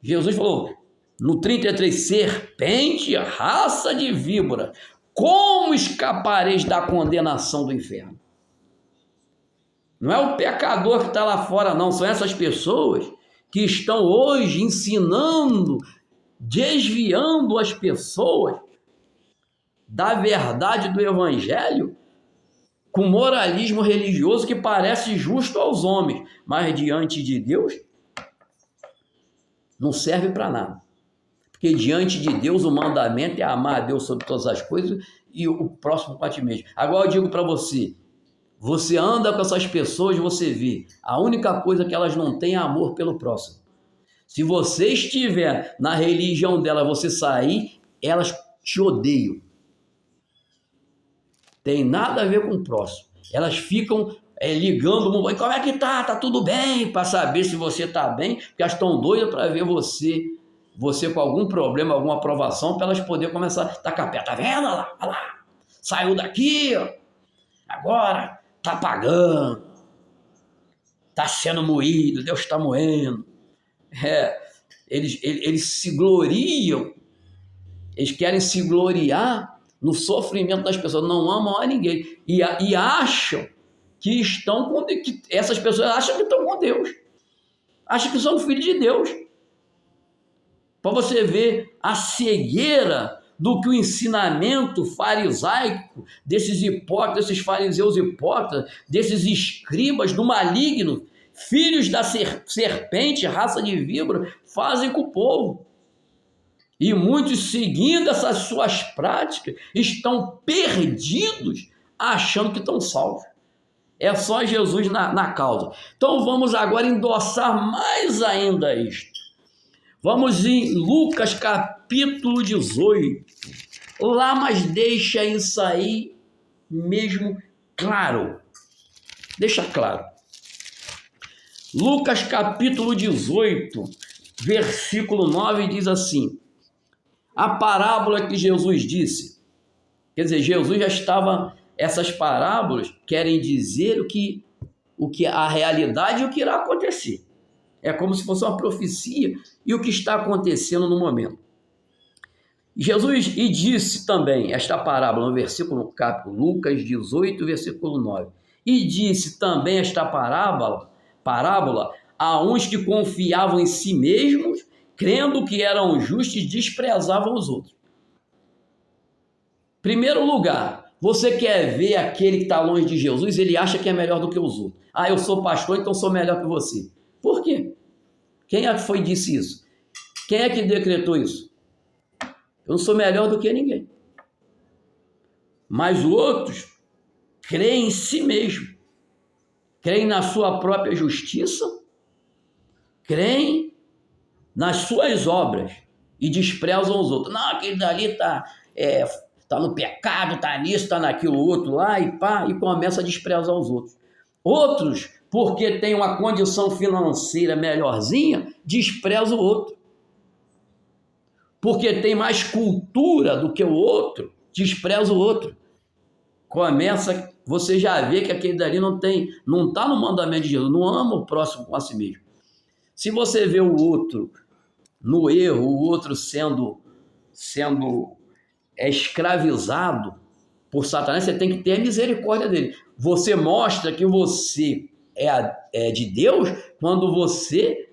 Jesus falou no 33, serpente, raça de víbora, como escapareis da condenação do inferno? Não é o pecador que está lá fora, não. São essas pessoas que estão hoje ensinando, desviando as pessoas da verdade do evangelho com moralismo religioso que parece justo aos homens, mas diante de Deus não serve para nada. Porque diante de Deus o mandamento é amar a Deus sobre todas as coisas e o próximo para ti mesmo. Agora eu digo para você, Você anda com essas pessoas, você vê. A única coisa que elas não têm é amor pelo próximo. Se você estiver na religião dela, você sair, elas te odeiam. Tem nada a ver com o próximo. Elas ficam ligando, como é que tá? Tá tudo bem? Para saber se você tá bem, porque elas estão doidas para ver você com algum problema, alguma aprovação, para elas poderem começar a tacar pé. Tá vendo? Olha lá. Saiu daqui, ó. Agora tá pagando. Tá sendo moído, Deus está moendo. Eles se gloriam, eles querem se gloriar no sofrimento das pessoas, não amam a ninguém. E acham que estão com Deus. Que essas pessoas acham que estão com Deus. Acham que são filhos de Deus. Para você ver a cegueira do que o ensinamento farisaico desses hipócritas, desses fariseus hipócritas, desses escribas do maligno, filhos da serpente, raça de víbora, fazem com o povo. E muitos, seguindo essas suas práticas, estão perdidos, achando que estão salvos. É só Jesus na causa. Então vamos agora endossar mais ainda isto. Vamos em Lucas capítulo 18. Lá, mas deixa isso aí mesmo claro. Deixa claro. Lucas capítulo 18, versículo 9 diz assim: a parábola que Jesus disse, quer dizer, Jesus já estava, essas parábolas querem dizer o que a realidade e o que irá acontecer. É como se fosse uma profecia e o que está acontecendo no momento. Jesus e disse também esta parábola no versículo Lucas 18, versículo 9. E disse também esta parábola a uns que confiavam em si mesmos, crendo que eram justos e desprezavam os outros. Primeiro lugar, você quer ver aquele que está longe de Jesus, ele acha que é melhor do que os outros. Ah, eu sou pastor, então sou melhor que você. Por quê? Quem é que disse isso? Quem é que decretou isso? Eu não sou melhor do que ninguém. Mas os outros creem em si mesmo. Creem na sua própria justiça. Creem nas suas obras. E desprezam os outros. Não, aquele dali está no pecado, está nisso, está naquilo outro lá, e começa a desprezar os outros. Outros, porque tem uma condição financeira melhorzinha, despreza o outro. Porque tem mais cultura do que o outro, despreza o outro. Você já vê que aquele dali não está no mandamento de Jesus, não ama o próximo com a si mesmo. Se você vê o outro no erro, o outro sendo escravizado por Satanás, você tem que ter a misericórdia dele. Você mostra que você é de Deus quando você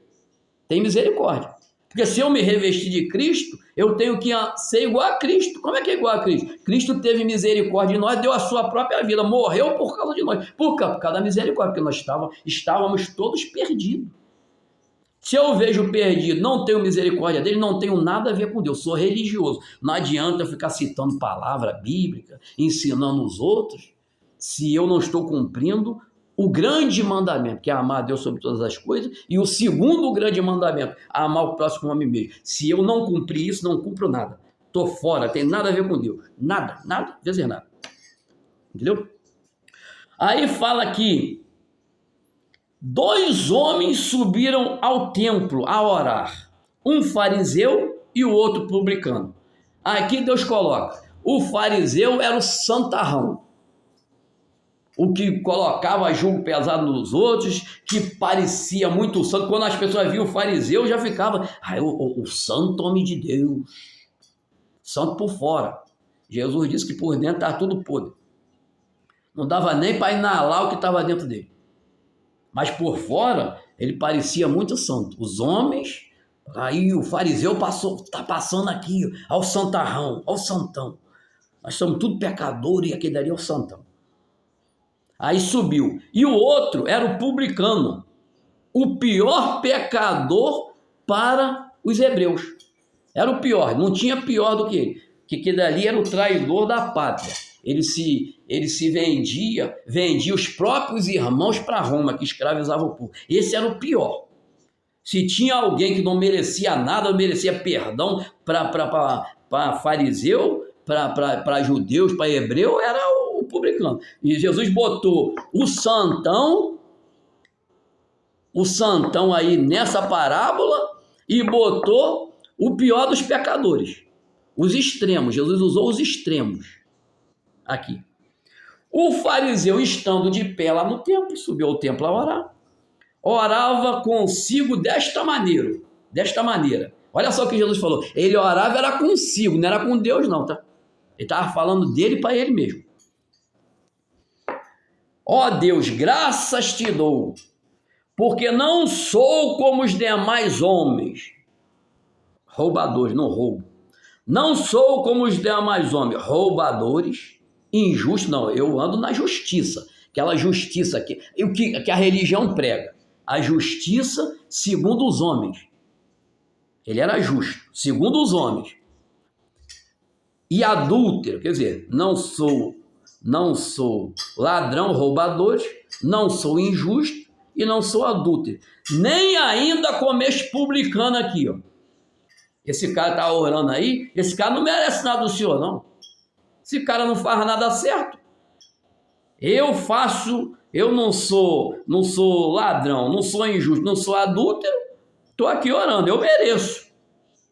tem misericórdia. Porque se eu me revestir de Cristo, eu tenho que ser igual a Cristo. Como é que é igual a Cristo? Cristo teve misericórdia de nós, deu a sua própria vida, morreu por causa de nós. Por causa da misericórdia, porque nós estávamos todos perdidos. Se eu vejo perdido, não tenho misericórdia dele, não tenho nada a ver com Deus, sou religioso. Não adianta eu ficar citando palavra bíblica, ensinando os outros, se eu não estou cumprindo o grande mandamento, que é amar a Deus sobre todas as coisas, e o segundo grande mandamento, amar o próximo como a mim mesmo. Se eu não cumprir isso, não cumpro nada. Estou fora, tem nada a ver com Deus. Nada, dizer nada. Entendeu? Aí fala aqui, 2 homens subiram ao templo a orar, um fariseu e o outro publicano. Aqui Deus coloca, o fariseu era o santarrão, o que colocava julgo pesado nos outros, que parecia muito santo. Quando as pessoas viam o fariseu, já ficava, o santo homem de Deus, santo por fora. Jesus disse que por dentro estava tudo podre. Não dava nem para inalar o que estava dentro dele. Mas por fora, ele parecia muito santo. Os homens, aí o fariseu está passando aqui, ao santarrão, ao santão. Nós somos tudo pecadores e aquele dali é o santão. Aí subiu. E o outro era o publicano, o pior pecador para os hebreus. Era o pior, não tinha pior do que ele. Que aquele dali era o traidor da pátria. ele se vendia os próprios irmãos para Roma, que escravizavam o povo. Esse era o pior. Se tinha alguém que não merecia nada, não merecia perdão para fariseu, para judeus, para hebreu, era o publicano. E Jesus botou o santão aí nessa parábola e botou o pior dos pecadores, os extremos. Jesus usou os extremos aqui. O fariseu, estando de pé lá no templo, subiu ao templo a orar, orava consigo desta maneira. Olha só o que Jesus falou. Ele orava era consigo, não era com Deus não, tá? Ele estava falando dele para ele mesmo. Ó Deus, graças te dou, porque não sou como os demais homens, roubadores, não roubo. Não sou como os demais homens, roubadores, injustos, não, eu ando na justiça, aquela justiça que a religião prega, a justiça segundo os homens. Ele era justo, segundo os homens. E adúltero, quer dizer, não sou ladrão, roubador, não sou injusto e não sou adúltero. Nem ainda como este publicano aqui, ó. Esse cara está orando aí, esse cara não merece nada do Senhor, não. Esse cara não faz nada certo. Eu não sou ladrão, não sou injusto, não sou adúltero, estou aqui orando, eu mereço.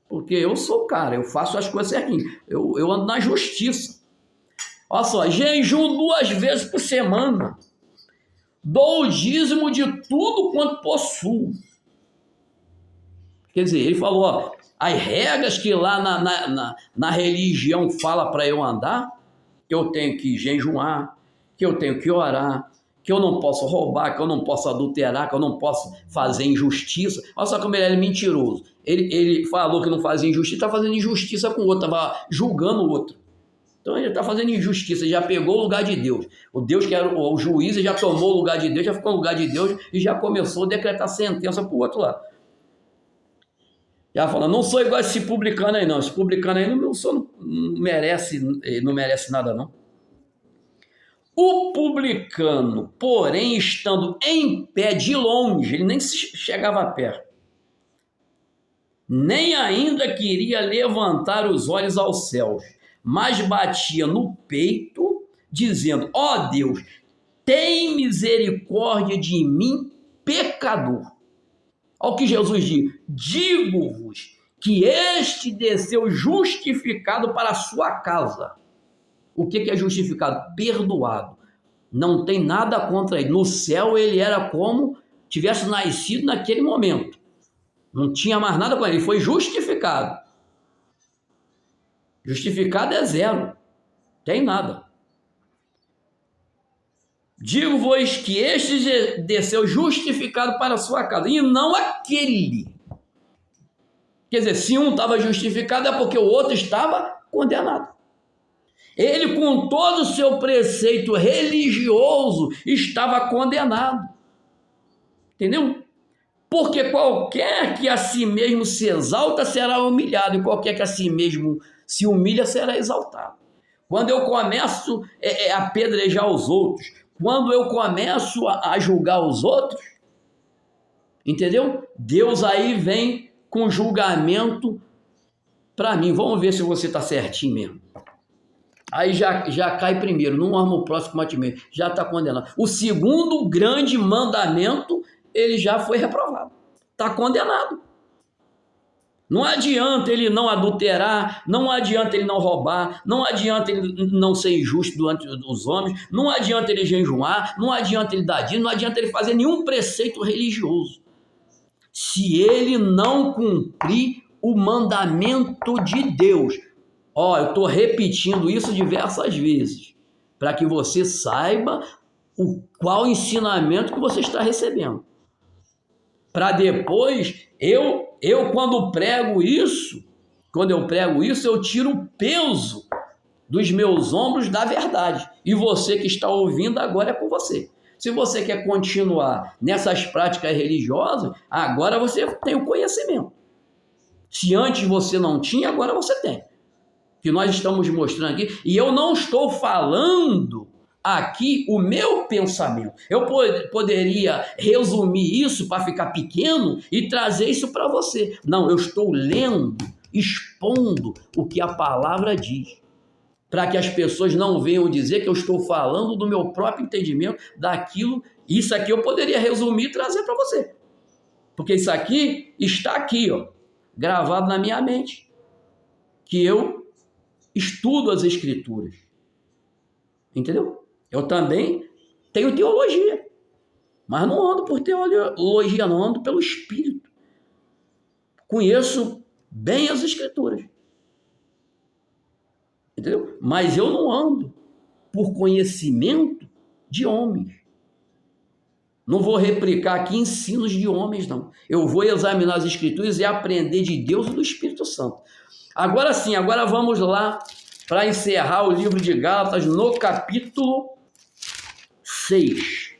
Porque eu sou o cara, eu faço as coisas certinho, eu ando na justiça. Olha só, jejum 2 vezes por semana, dou o dízimo de tudo quanto possuo. Quer dizer, ele falou, ó, as regras que lá na religião fala para eu andar, que eu tenho que jejuar, que eu tenho que orar, que eu não posso roubar, que eu não posso adulterar, que eu não posso fazer injustiça. Olha só como ele é mentiroso. Ele falou que não fazia injustiça, está fazendo injustiça com o outro, estava julgando o outro. Então ele está fazendo injustiça, já pegou o lugar de Deus. O Deus que era o juiz, já tomou o lugar de Deus, já ficou no lugar de Deus e já começou a decretar sentença para o outro lá. Já falando, não sou igual a esse publicano aí não, esse publicano aí não merece nada não. O publicano, porém, estando em pé de longe, ele nem chegava perto, nem ainda queria levantar os olhos aos céus, mas batia no peito, dizendo, ó Deus, tem misericórdia de mim, pecador. Olha o que Jesus diz, digo-vos que este desceu justificado para a sua casa. O que é justificado? Perdoado. Não tem nada contra ele. No céu ele era como tivesse nascido naquele momento. Não tinha mais nada com ele. Ele foi justificado. Justificado é zero. Tem nada. Digo-vos que este desceu justificado para a sua casa, e não aquele. Quer dizer, se um estava justificado é porque o outro estava condenado. Ele, com todo o seu preceito religioso, estava condenado. Entendeu? Porque qualquer que a si mesmo se exalta será humilhado, e qualquer que a si mesmo se humilha será exaltado. Quando eu começo a apedrejar os outros, quando eu começo a julgar os outros, entendeu? Deus aí vem com julgamento para mim. Vamos ver se você está certinho mesmo. Aí já cai primeiro, não ama o próximo como a ti mesmo, já está condenado. O segundo grande mandamento, ele já foi reprovado, está condenado. Não adianta ele não adulterar, não adianta ele não roubar, não adianta ele não ser injusto diante dos homens, não adianta ele jejuar, não adianta ele dar dízimo, não adianta ele fazer nenhum preceito religioso. Se ele não cumprir o mandamento de Deus. Ó, eu estou repetindo isso diversas vezes, para que você saiba qual ensinamento que você está recebendo. Para depois, quando eu prego isso, eu tiro o peso dos meus ombros da verdade. E você que está ouvindo agora é com você. Se você quer continuar nessas práticas religiosas, agora você tem o conhecimento. Se antes você não tinha, agora você tem. que nós estamos mostrando aqui, e eu não estou falando aqui o meu pensamento. Eu poderia resumir isso para ficar pequeno e trazer isso para você. Não, eu estou lendo, expondo o que a palavra diz, para que as pessoas não venham dizer que eu estou falando do meu próprio entendimento, daquilo. Isso aqui eu poderia resumir e trazer para você, porque isso aqui está aqui, ó, gravado na minha mente, que eu estudo as Escrituras, entendeu? Eu também tenho teologia, mas não ando por teologia, não, ando pelo Espírito. Conheço bem as Escrituras, entendeu? Mas eu não ando por conhecimento de homens. Não vou replicar aqui ensinos de homens, não. Eu vou examinar as Escrituras e aprender de Deus e do Espírito Santo. Agora sim, agora vamos lá para encerrar o livro de Gálatas no capítulo 6.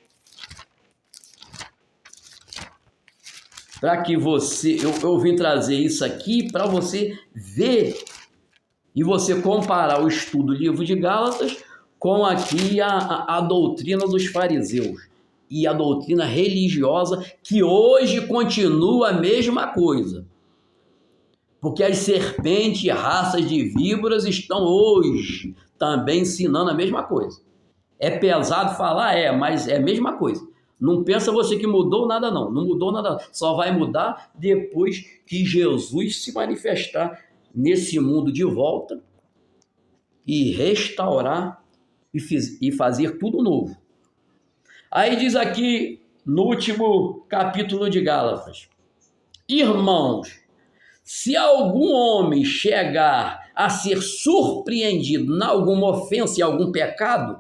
Para que você... Eu vim trazer isso aqui para você ver e você comparar o estudo do livro de Gálatas com aqui a doutrina dos fariseus e a doutrina religiosa, que hoje continua a mesma coisa. Porque as serpentes e raças de víboras estão hoje também ensinando a mesma coisa. É pesado falar? Mas é a mesma coisa. Não pensa você que mudou nada, não. Não mudou nada. Só vai mudar depois que Jesus se manifestar nesse mundo de volta e restaurar e fazer tudo novo. Aí diz aqui no último capítulo de Gálatas: irmãos, se algum homem chegar a ser surpreendido em alguma ofensa e algum pecado,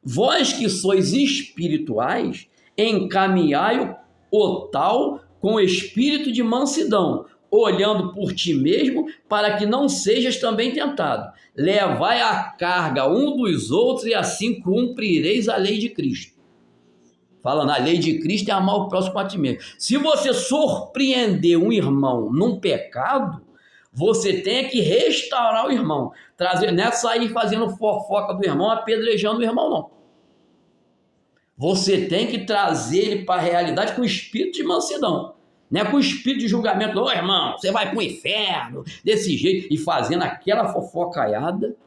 vós que sois espirituais, encaminhai o tal com espírito de mansidão, olhando por ti mesmo, para que não sejas também tentado. Levai a carga um dos outros, e assim cumprireis a lei de Cristo. Falando, a lei de Cristo é amar o próximo a ti mesmo. Se você surpreender um irmão num pecado, você tem que restaurar o irmão. Não é sair fazendo fofoca do irmão, apedrejando o irmão, não. Você tem que trazer ele para a realidade com espírito de mansidão. Não é com espírito de julgamento. Ô irmão, você vai para o inferno, desse jeito. E fazendo aquela fofocaiada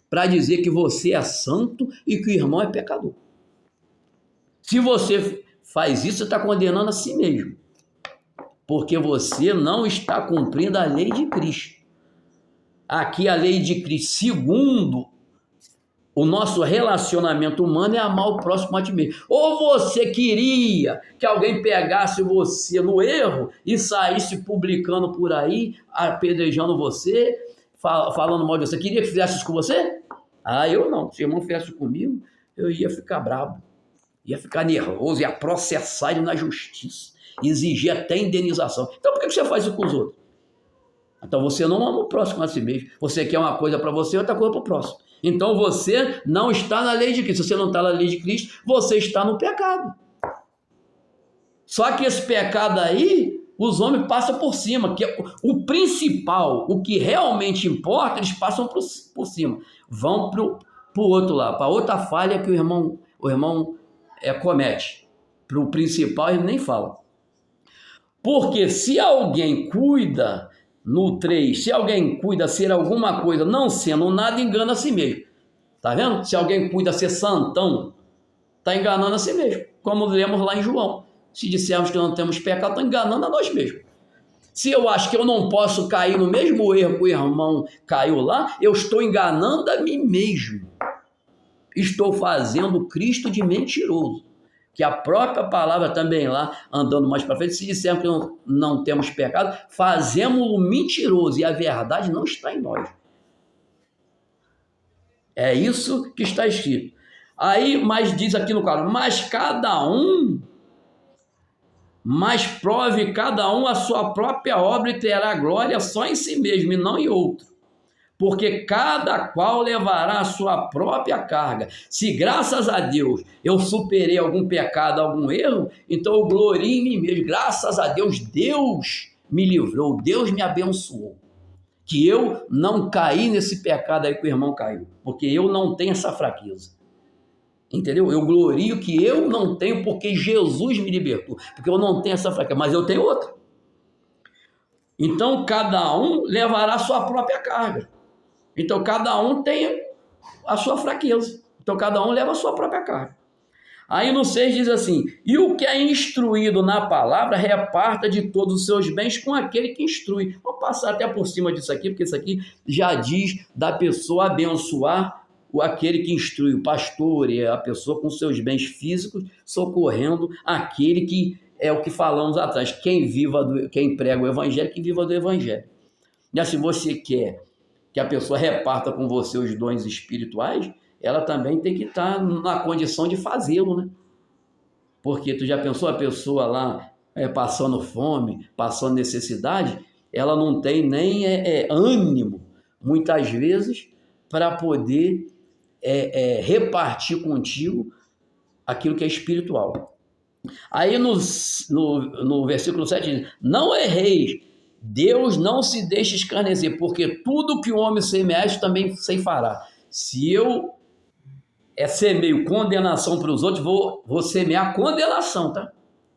para dizer que você é santo e que o irmão é pecador. Se você faz isso, você está condenando a si mesmo, porque você não está cumprindo a lei de Cristo. Aqui a lei de Cristo, segundo o nosso relacionamento humano, é amar o próximo a ti mesmo. Ou você queria que alguém pegasse você no erro e saísse publicando por aí, apedrejando você, falando mal de você? Queria que fizesse isso com você? Eu não. Se o irmão fizesse comigo, eu ia ficar bravo. Ia ficar nervoso, ia processar ele na justiça, exigir até indenização. Então por que você faz isso com os outros? Então você não ama o próximo a si mesmo. Você quer uma coisa para você, outra coisa para o próximo. Então você não está na lei de Cristo. Se você não está na lei de Cristo, você está no pecado. Só que esse pecado aí, os homens passam por cima, que é o principal, o que realmente importa, eles passam por cima. Vão para o outro lado, para outra falha que o irmão comete. Para o principal ele nem fala. Porque se alguém cuida, no 3, se alguém cuida ser alguma coisa, não sendo nada, engana a si mesmo. Tá vendo? Se alguém cuida ser santão, está enganando a si mesmo. Como lemos lá em João. Se dissermos que não temos pecado, está enganando a nós mesmos. Se eu acho que eu não posso cair no mesmo erro que o irmão caiu lá, eu estou enganando a mim mesmo. Estou fazendo Cristo de mentiroso. Que a própria palavra também lá, andando mais para frente, se dissermos que não temos pecado, fazemos-o mentiroso e a verdade não está em nós. É isso que está escrito. Aí, mas diz aqui no quadro, mas prove cada um a sua própria obra e terá glória só em si mesmo e não em outro. Porque cada qual levará a sua própria carga. Se graças a Deus eu superei algum pecado, algum erro, então eu glorio em mim mesmo. Graças a Deus, Deus me livrou, Deus me abençoou. que eu não caí nesse pecado aí que o irmão caiu, porque eu não tenho essa fraqueza. Entendeu? Eu glorio que eu não tenho porque Jesus me libertou, porque eu não tenho essa fraqueza, mas eu tenho outra. Então, cada um levará a sua própria carga. Então, cada um tem a sua fraqueza. Então, cada um leva a sua própria carga. Aí no 6 diz assim: e o que é instruído na palavra, reparta de todos os seus bens com aquele que instrui. Vou passar até por cima disso aqui, porque isso aqui já diz da pessoa abençoar aquele que instrui, o pastor, é a pessoa com seus bens físicos, socorrendo aquele que é o que falamos atrás, quem prega o evangelho, que viva do evangelho. E se você quer que a pessoa reparta com você os dons espirituais, ela também tem que estar na condição de fazê-lo, né? Porque tu já pensou a pessoa lá passando fome, passando necessidade, ela não tem nem ânimo, muitas vezes, para poder repartir contigo aquilo que é espiritual. Aí no versículo 7 diz: não erreis, Deus não se deixa escarnecer, porque tudo que o homem semear, isso também ceifará. Se eu semeio condenação para os outros, vou semear condenação, tá?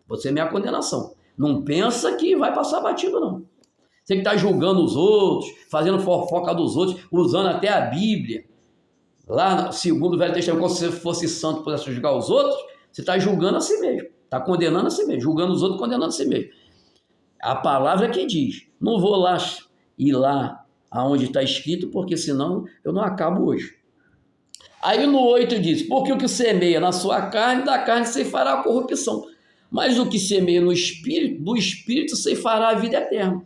Vou semear condenação. Não pensa que vai passar batido, não. Você que está julgando os outros, fazendo fofoca dos outros, usando até a Bíblia. Lá, segundo o Velho Testamento, como se você fosse santo, pudesse julgar os outros, você está julgando a si mesmo. Está condenando a si mesmo. Julgando os outros, condenando a si mesmo. A palavra que diz: não vou lá ir lá aonde está escrito, porque senão eu não acabo hoje. Aí no 8 diz: porque o que semeia na sua carne, da carne ceifará a corrupção. Mas o que semeia no espírito, do espírito ceifará a vida eterna.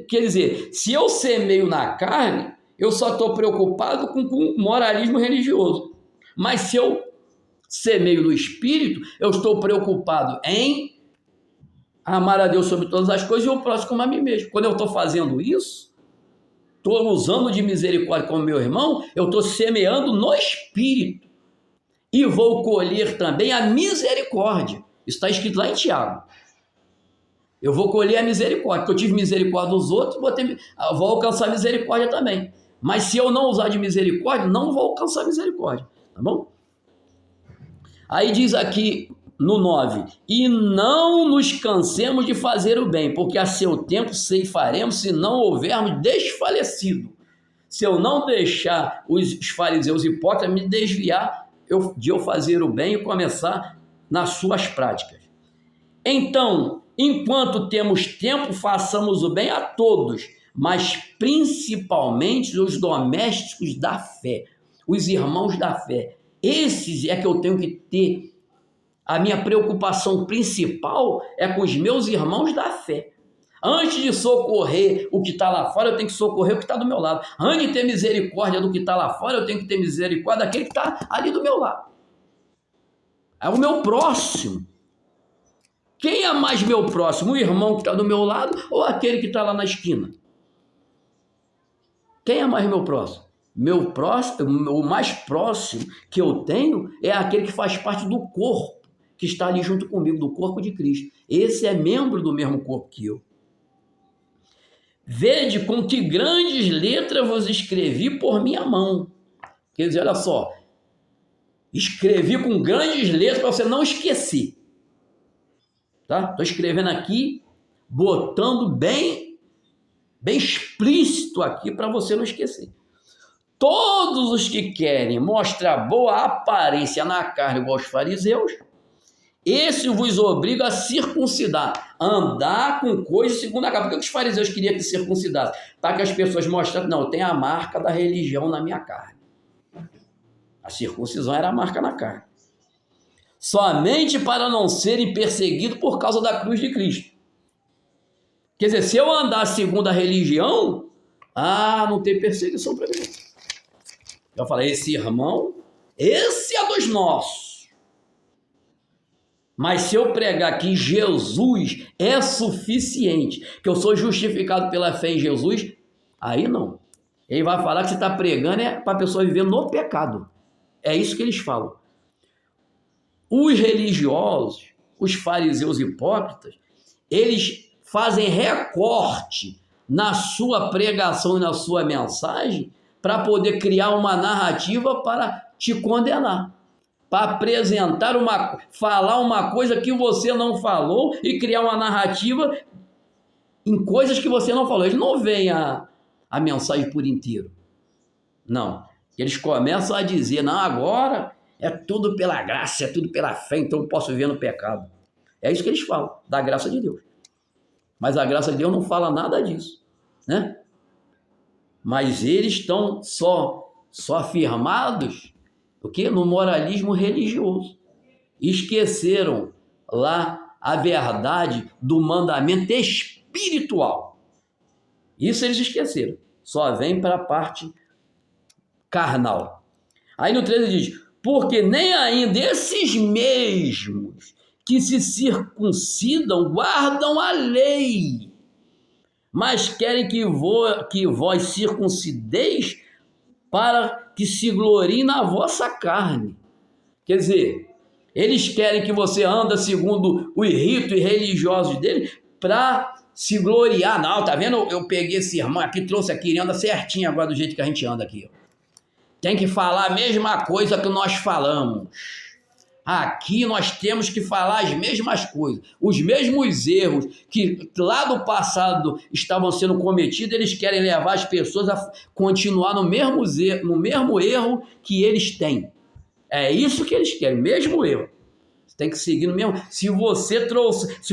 Quer dizer, se eu semeio na carne, eu só estou preocupado com moralismo religioso. Mas se eu semeio no espírito, eu estou preocupado em amar a Deus sobre todas as coisas e o próximo como a mim mesmo. Quando eu estou fazendo isso, estou usando de misericórdia como meu irmão, eu estou semeando no espírito. E vou colher também a misericórdia. Isso está escrito lá em Tiago. Eu vou colher a misericórdia, porque eu tive misericórdia dos outros, vou alcançar misericórdia também. Mas se eu não usar de misericórdia, não vou alcançar misericórdia. Tá bom? Aí diz aqui no 9: e não nos cansemos de fazer o bem, porque a seu tempo ceifaremos, se não houvermos desfalecido. Se eu não deixar os fariseus hipócritas me desviar de eu fazer o bem e começar nas suas práticas. Então, enquanto temos tempo, façamos o bem a todos, mas principalmente os domésticos da fé, os irmãos da fé. Esses é que eu tenho que ter. A minha preocupação principal é com os meus irmãos da fé. Antes de socorrer o que está lá fora, eu tenho que socorrer o que está do meu lado. Antes de ter misericórdia do que está lá fora, eu tenho que ter misericórdia daquele que está ali do meu lado. É o meu próximo. Quem é mais meu próximo? O irmão que está do meu lado ou aquele que está lá na esquina? Quem é mais meu próximo? Meu próximo, o mais próximo que eu tenho é aquele que faz parte do corpo, que está ali junto comigo, do corpo de Cristo. Esse é membro do mesmo corpo que eu. Vede com que grandes letras vos escrevi por minha mão. Quer dizer, olha só, escrevi com grandes letras para você não esquecer. Tá? Estou escrevendo aqui, botando bem explícito aqui para você não esquecer. Todos os que querem mostrar boa aparência na carne, igual os fariseus, esse vos obriga a circuncidar, andar com coisas segundo a carne. Por que os fariseus queriam que circuncidasse? Para que as pessoas mostrassem, não, tem a marca da religião na minha carne. A circuncisão era a marca na carne. Somente para não serem perseguidos por causa da cruz de Cristo. Quer dizer, se eu andar segundo a religião, não tem perseguição para mim. Eu falei, esse irmão, esse é dos nossos. Mas se eu pregar que Jesus é suficiente, que eu sou justificado pela fé em Jesus, aí não. Ele vai falar que você está pregando para a pessoa viver no pecado. É isso que eles falam. Os religiosos, os fariseus hipócritas, eles fazem recorte na sua pregação e na sua mensagem para poder criar uma narrativa para te condenar, para apresentar falar uma coisa que você não falou e criar uma narrativa em coisas que você não falou. Eles não veem a mensagem por inteiro. Não. Eles começam a dizer, não, agora é tudo pela graça, é tudo pela fé, então eu posso viver no pecado. É isso que eles falam, da graça de Deus. Mas a graça de Deus não fala nada disso, né? Mas eles estão só afirmados o quê? No moralismo religioso. Esqueceram lá a verdade do mandamento espiritual. Isso eles esqueceram. Só vem para a parte carnal. Aí no 13 diz, porque nem ainda esses mesmos que se circuncidam guardam a lei, mas querem que vós circuncideis para que se glorie na vossa carne. Quer dizer, eles querem que você anda segundo os ritos religiosos dele para se gloriar. Não, tá vendo? Eu peguei esse irmão aqui, trouxe aqui, ele anda certinho agora do jeito que a gente anda aqui. Tem que falar a mesma coisa que nós falamos. Aqui nós temos que falar as mesmas coisas. Os mesmos erros que lá do passado estavam sendo cometidos, eles querem levar as pessoas a continuar no mesmo erro que eles têm. É isso que eles querem, mesmo erro. Você tem que seguir no mesmo. Se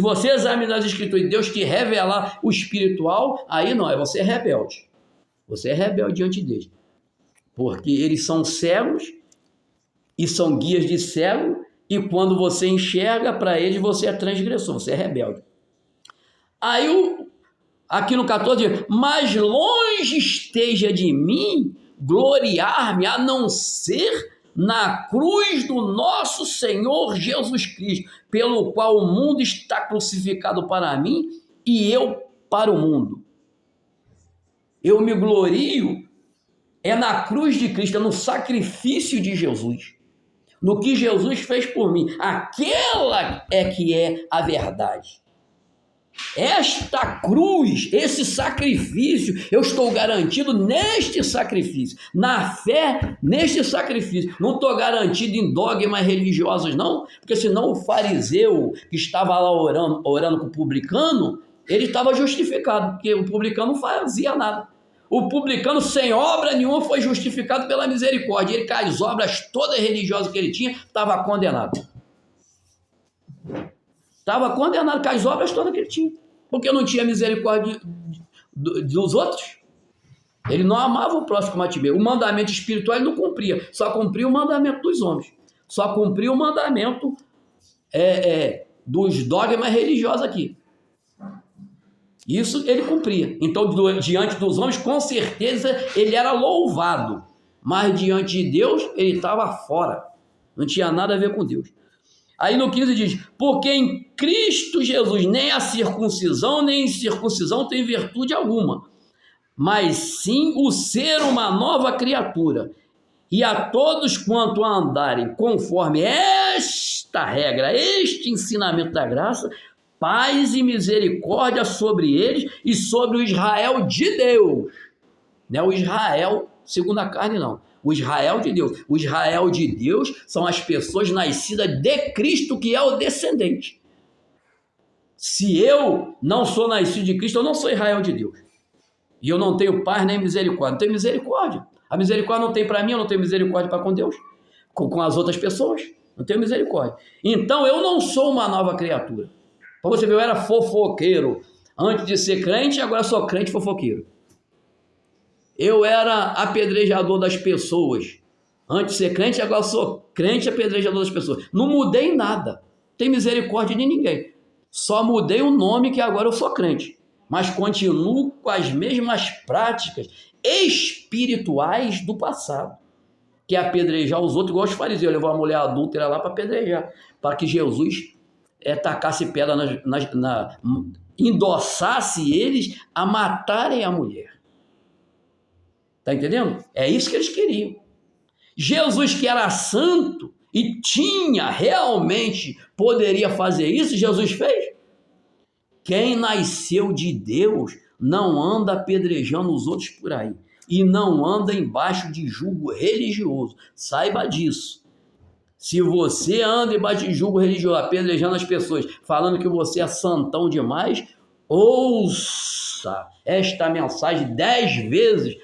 você examinar as escrituras e Deus te revelar o espiritual, aí não, você é rebelde. Você é rebelde diante deles. Porque eles são cegos e são guias de cego, e quando você enxerga para eles, você é transgressor, você é rebelde. Aí, aqui no 14, mas longe esteja de mim gloriar-me, a não ser na cruz do nosso Senhor Jesus Cristo, pelo qual o mundo está crucificado para mim e eu para o mundo. Eu me glorio na cruz de Cristo, no sacrifício de Jesus, no que Jesus fez por mim. Aquela é que é a verdade. Esta cruz, esse sacrifício, eu estou garantido neste sacrifício, na fé neste sacrifício. Não estou garantido em dogmas religiosos, não, porque senão o fariseu que estava lá orando com o publicano, ele estava justificado, porque o publicano não fazia nada. O publicano sem obra nenhuma foi justificado pela misericórdia. Ele, com as obras todas religiosas que ele tinha, estava condenado. Estava condenado com as obras todas que ele tinha. Porque não tinha misericórdia dos outros. Ele não amava o próximo como a ti mesmo. O mandamento espiritual ele não cumpria. Só cumpria o mandamento dos homens. Só cumpria o mandamento dos dogmas religiosos aqui. Isso ele cumpria. Então, diante dos homens, com certeza, ele era louvado. Mas diante de Deus, ele estava fora. Não tinha nada a ver com Deus. Aí no 15 diz, porque em Cristo Jesus nem a circuncisão nem a incircuncisão tem virtude alguma, mas sim o ser uma nova criatura. E a todos quanto a andarem conforme esta regra, este ensinamento da graça, paz e misericórdia sobre eles e sobre o Israel de Deus. Não é o Israel segundo a carne, não. O Israel de Deus. O Israel de Deus são as pessoas nascidas de Cristo, que é o descendente. Se eu não sou nascido de Cristo, eu não sou Israel de Deus. E eu não tenho paz nem misericórdia. Não tenho misericórdia. A misericórdia não tem para mim, eu não tenho misericórdia para com Deus, com as outras pessoas. Não tenho misericórdia. Então eu não sou uma nova criatura. Para você ver, eu era fofoqueiro antes de ser crente, agora sou crente fofoqueiro. Eu era apedrejador das pessoas antes de ser crente, agora sou crente apedrejador das pessoas. Não mudei nada. Não tem misericórdia de ninguém. Só mudei o nome que agora eu sou crente. Mas continuo com as mesmas práticas espirituais do passado. Que é apedrejar os outros, igual os fariseus. Levou a mulher adúltera lá para apedrejar. Para que Jesus tacasse pedra endossasse eles a matarem a mulher. Está entendendo? É isso que eles queriam. Jesus, que era santo e poderia fazer isso, Jesus fez. Quem nasceu de Deus não anda apedrejando os outros por aí e não anda embaixo de julgo religioso. Saiba disso. Se você anda embaixo de julgo religioso, apedrejando as pessoas, falando que você é santão demais, ouça esta mensagem 10 vezes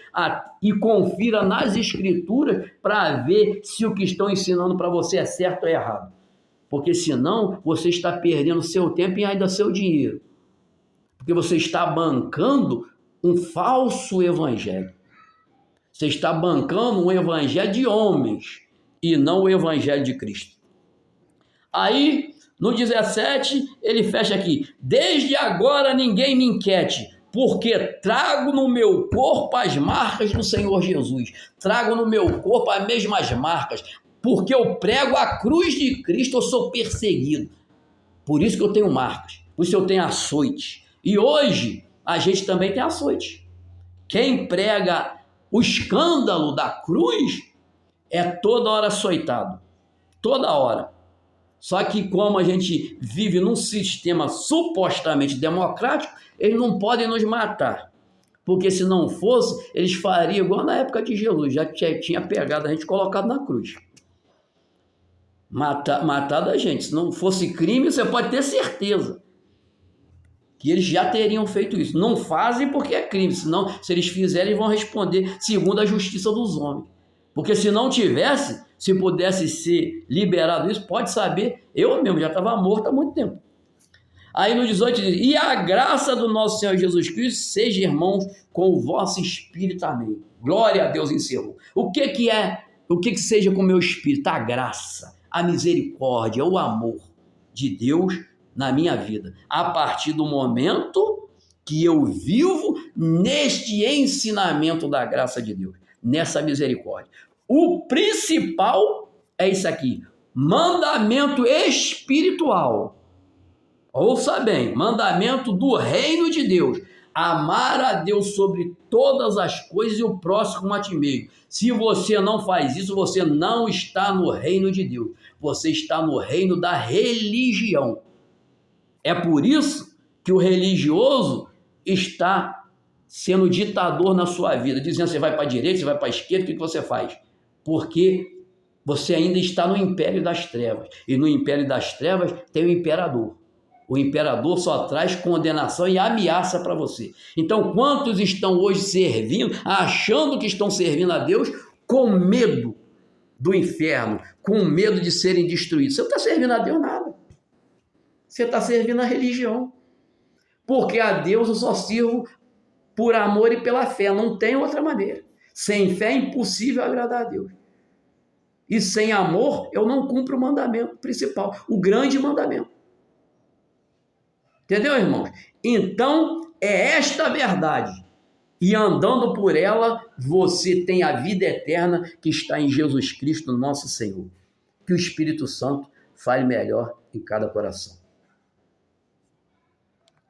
e confira nas escrituras para ver se o que estão ensinando para você é certo ou errado. Porque senão você está perdendo seu tempo e ainda seu dinheiro. Porque você está bancando um falso evangelho. Você está bancando um evangelho de homens e não o evangelho de Cristo. Aí, no 17, ele fecha aqui: desde agora ninguém me inquiete, porque trago no meu corpo as marcas do Senhor Jesus. Trago no meu corpo as mesmas marcas, porque eu prego a cruz de Cristo, eu sou perseguido. Por isso que eu tenho marcas, por isso eu tenho açoite. E hoje, a gente também tem açoite. Quem prega o escândalo da cruz é toda hora açoitado, toda hora. Só que como a gente vive num sistema supostamente democrático, eles não podem nos matar. Porque se não fosse, eles fariam igual na época de Jesus, já tinha pegado a gente colocado na cruz. Matado a gente. Se não fosse crime, você pode ter certeza que eles já teriam feito isso. Não fazem porque é crime, senão, se eles fizerem, eles vão responder segundo a justiça dos homens. Porque se não tivesse, se pudesse ser liberado isso, pode saber, eu mesmo já estava morto há muito tempo. Aí no 18 diz: e a graça do nosso Senhor Jesus Cristo seja, irmãos, com o vosso espírito, amém. Glória a Deus, encerrou. O que seja com o meu espírito? A graça, a misericórdia, o amor de Deus na minha vida, a partir do momento que eu vivo neste ensinamento da graça de Deus, nessa misericórdia. O principal é isso aqui: mandamento espiritual. Ouça bem, mandamento do reino de Deus: amar a Deus sobre todas as coisas e o próximo como a ti mesmo. Se você não faz isso, você não está no reino de Deus, você está no reino da religião. É por isso que o religioso está sendo ditador na sua vida, dizendo: você vai para a direita, você vai para a esquerda, o que você faz? Porque você ainda está no império das trevas, e no império das trevas tem o imperador. O imperador só traz condenação e ameaça para você. Então, quantos estão hoje servindo, achando que estão servindo a Deus, com medo do inferno, com medo de serem destruídos? Você não está servindo a Deus nada. Você está servindo a religião. Porque a Deus eu só sirvo por amor e pela fé. Não tem outra maneira. Sem fé é impossível agradar a Deus. E sem amor eu não cumpro o mandamento principal, o grande mandamento. Entendeu, irmãos? Então, é esta a verdade. E andando por ela, você tem a vida eterna que está em Jesus Cristo, nosso Senhor. Que o Espírito Santo fale melhor em cada coração.